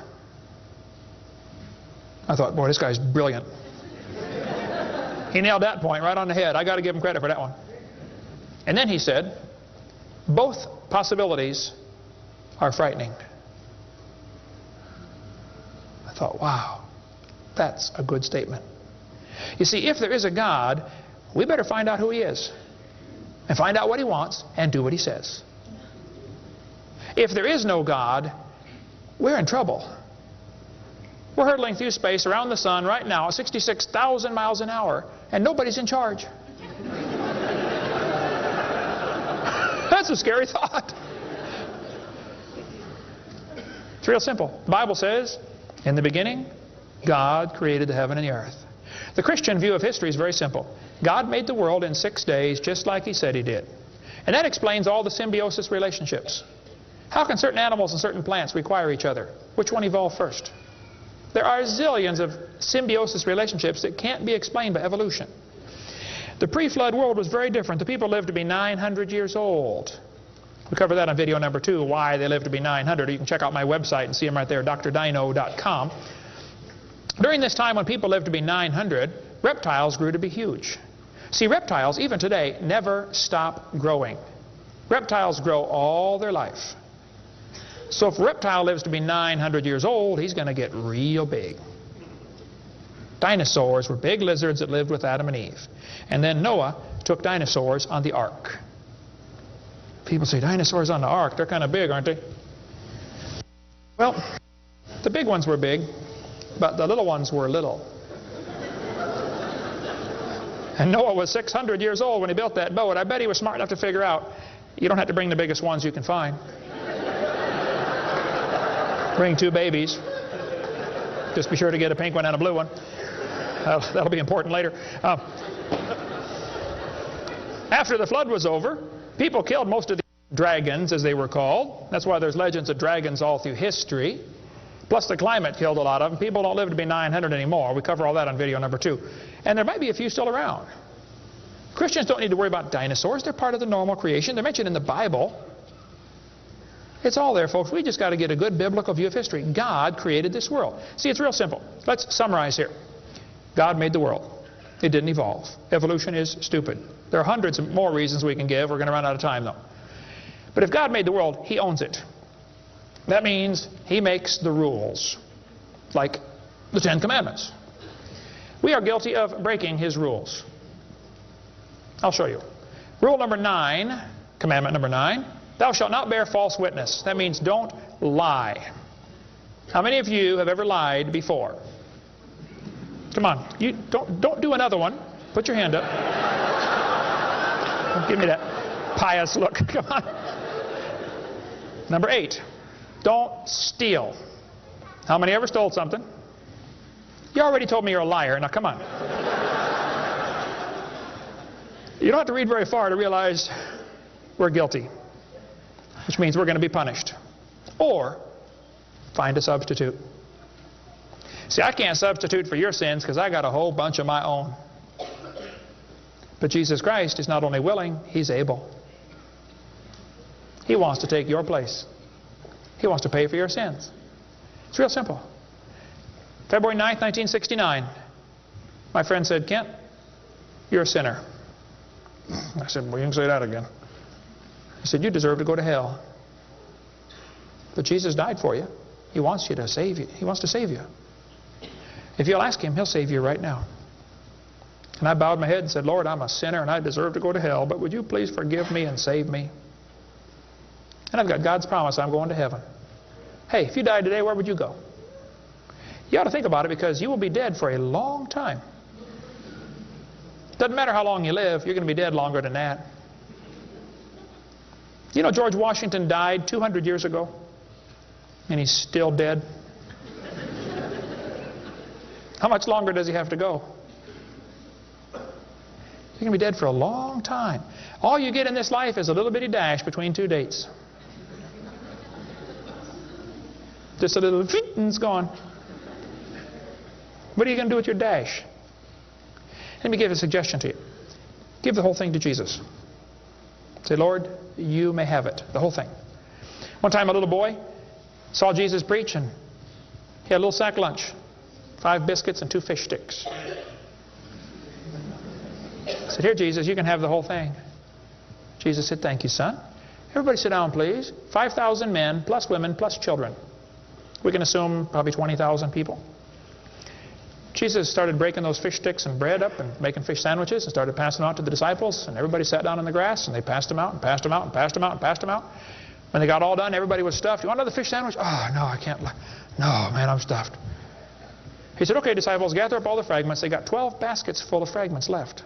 S1: I thought, boy, this guy's brilliant. He nailed that point right on the head. I got to give him credit for that one. And then he said, "Both possibilities are frightening." I thought, wow, that's a good statement. You see, if there is a God, we better find out who He is and find out what He wants and do what He says. If there is no God, we're in trouble. We're hurtling through space around the sun right now at 66,000 miles an hour, and nobody's in charge. That's a scary thought. It's real simple. The Bible says, in the beginning, God created the heaven and the earth. The Christian view of history is very simple. God made the world in 6 days just like He said He did. And that explains all the symbiosis relationships. How can certain animals and certain plants require each other? Which one evolved first? There are zillions of symbiosis relationships that can't be explained by evolution. The pre-flood world was very different. The people lived to be 900 years old. We cover that on video number 2, why they lived to be 900. You can check out my website and see them right there, drdino.com. During this time when people lived to be 900, reptiles grew to be huge. See, reptiles, even today, never stop growing. Reptiles grow all their life. So if a reptile lives to be 900 years old, he's going to get real big. Dinosaurs were big lizards that lived with Adam and Eve. And then Noah took dinosaurs on the ark. People say, dinosaurs on the ark, they're kind of big, aren't they? Well, the big ones were big, but the little ones were little. And Noah was 600 years old when he built that boat. I bet he was smart enough to figure out, you don't have to bring the biggest ones you can find. Bring 2 babies. Just be sure to get a pink one and a blue one. That'll be important later. After the flood was over, people killed most of the dragons, as they were called. That's why there's legends of dragons all through history. Plus the climate killed a lot of them. People don't live to be 900 anymore. We cover all that on video number 2. And there might be a few still around. Christians don't need to worry about dinosaurs. They're part of the normal creation. They're mentioned in the Bible. It's all there, folks. We just got to get a good biblical view of history. God created this world. See, it's real simple. Let's summarize here. God made the world. It didn't evolve. Evolution is stupid. There are hundreds of more reasons we can give. We're going to run out of time, though. But if God made the world, He owns it. That means He makes the rules, like the 10 Commandments. We are guilty of breaking His rules. I'll show you. Rule number 9, commandment number 9, thou shalt not bear false witness. That means don't lie. How many of you have ever lied before? Come on, you don't do another one. Put your hand up. Don't give me that pious look. Come on. Number 8, don't steal. How many ever stole something? You already told me you're a liar. Now come on. You don't have to read very far to realize we're guilty, which means we're going to be punished. Or find a substitute. See, I can't substitute for your sins because I got a whole bunch of my own. But Jesus Christ is not only willing, He's able. He wants to take your place. He wants to pay for your sins. It's real simple. February 9th, 1969, my friend said, Kent, you're a sinner. I said, well, you can say that again. He said, you deserve to go to hell. But Jesus died for you. He wants you to save you. He wants to save you. If you'll ask Him, He'll save you right now. And I bowed my head and said, Lord, I'm a sinner and I deserve to go to hell, but would you please forgive me and save me? And I've got God's promise I'm going to heaven. Hey, if you died today, where would you go? You ought to think about it because you will be dead for a long time. Doesn't matter how long you live, you're going to be dead longer than that. You know George Washington died 200 years ago, and he's still dead. How much longer does he have to go? He's going to be dead for a long time. All you get in this life is a little bitty dash between two dates. Just a little fit and it's gone. What are you going to do with your dash? Let me give a suggestion to you. Give the whole thing to Jesus. Say, Lord, you may have it, the whole thing. One time a little boy saw Jesus preach, and he had a little sack lunch, 5 biscuits and 2 fish sticks. I said, here, Jesus, you can have the whole thing. Jesus said, thank you, son. Everybody sit down, please. 5,000 men, plus women, plus children. We can assume probably 20,000 people. Jesus started breaking those fish sticks and bread up and making fish sandwiches and started passing them out to the disciples, and everybody sat down on the grass and they passed them out and passed them out and passed them out and passed them out. When they got all done, everybody was stuffed. You want another fish sandwich? Oh, no, I can't. No, man, I'm stuffed. He said, okay, disciples, gather up all the fragments. They got 12 baskets full of fragments left.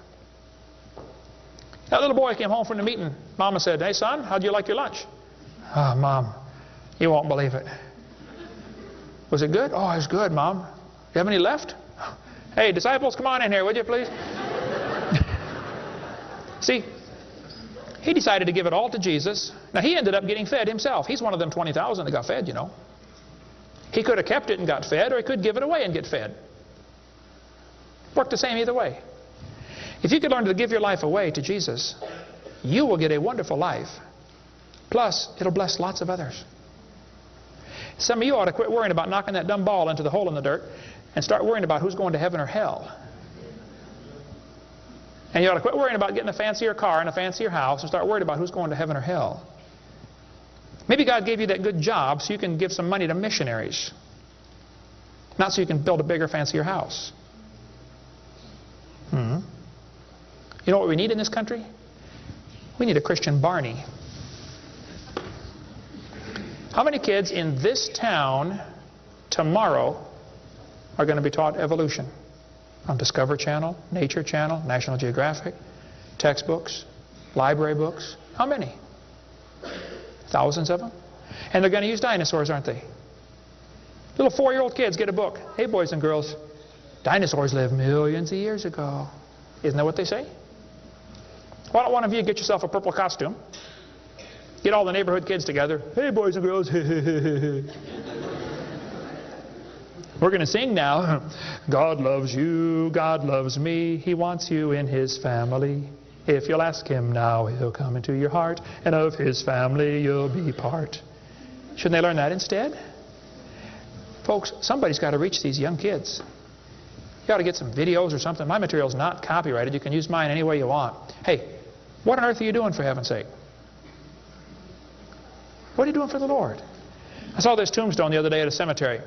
S1: That little boy came home from the meeting. Mama said, hey, son, how'd you like your lunch? Oh, Mom, you won't believe it. Was it good? Oh, it was good, Mom. You have any left? Hey, disciples, come on in here, would you, please? See, he decided to give it all to Jesus. Now, he ended up getting fed himself. He's one of them 20,000 that got fed, you know. He could have kept it and got fed, or he could give it away and get fed. Worked the same either way. If you could learn to give your life away to Jesus, you will get a wonderful life. Plus, it'll bless lots of others. Some of you ought to quit worrying about knocking that dumb ball into the hole in the dirt and start worrying about who's going to heaven or hell. And you ought to quit worrying about getting a fancier car and a fancier house and start worrying about who's going to heaven or hell. Maybe God gave you that good job so you can give some money to missionaries, not so you can build a bigger, fancier house. You know what we need in this country? We need a Christian Barney. How many kids in this town tomorrow are going to be taught evolution on Discovery Channel, Nature Channel, National Geographic, textbooks, library books? How many? Thousands of them? And they're going to use dinosaurs, aren't they? Little 4-year-old kids get a book. Hey, boys and girls, dinosaurs lived millions of years ago. Isn't that what they say? Why don't one of you get yourself a purple costume? Get all the neighborhood kids together. Hey, boys and girls. We're going to sing now. God loves you, God loves me. He wants you in His family. If you'll ask Him now, He'll come into your heart, and of His family you'll be part. Shouldn't they learn that instead? Folks, somebody's got to reach these young kids. You ought to get some videos or something. My material's not copyrighted. You can use mine any way you want. Hey, what on earth are you doing, for heaven's sake? What are you doing for the Lord? I saw this tombstone the other day at a cemetery.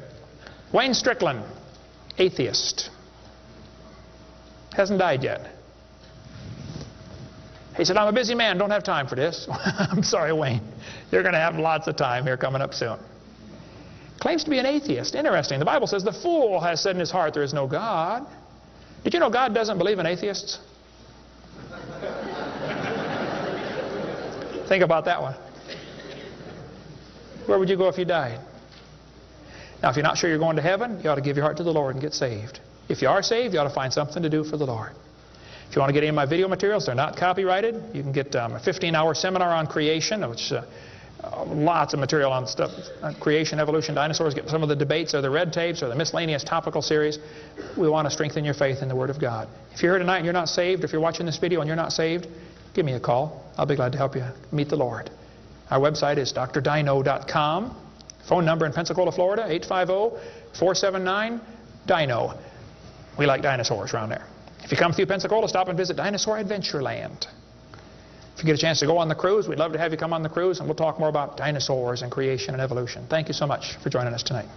S1: Wayne Strickland, atheist. Hasn't died yet. He said, I'm a busy man, don't have time for this. I'm sorry, Wayne. You're going to have lots of time here coming up soon. Claims to be an atheist. Interesting. The Bible says the fool has said in his heart there is no God. Did you know God doesn't believe in atheists? Think about that one. Where would you go if you died? Now, if you're not sure you're going to heaven, you ought to give your heart to the Lord and get saved. If you are saved, you ought to find something to do for the Lord. If you want to get any of my video materials, they're not copyrighted. You can get a 15-hour seminar on creation, which lots of material on stuff, creation, evolution, dinosaurs. Get some of the debates or the red tapes or the miscellaneous topical series. We want to strengthen your faith in the Word of God. If you're here tonight and you're not saved, if you're watching this video and you're not saved, give me a call. I'll be glad to help you meet the Lord. Our website is drdino.com. Phone number in Pensacola, Florida, 850-479-DINO. We like dinosaurs around there. If you come through Pensacola, stop and visit Dinosaur Adventureland. If you get a chance to go on the cruise, we'd love to have you come on the cruise, and we'll talk more about dinosaurs and creation and evolution. Thank you so much for joining us tonight.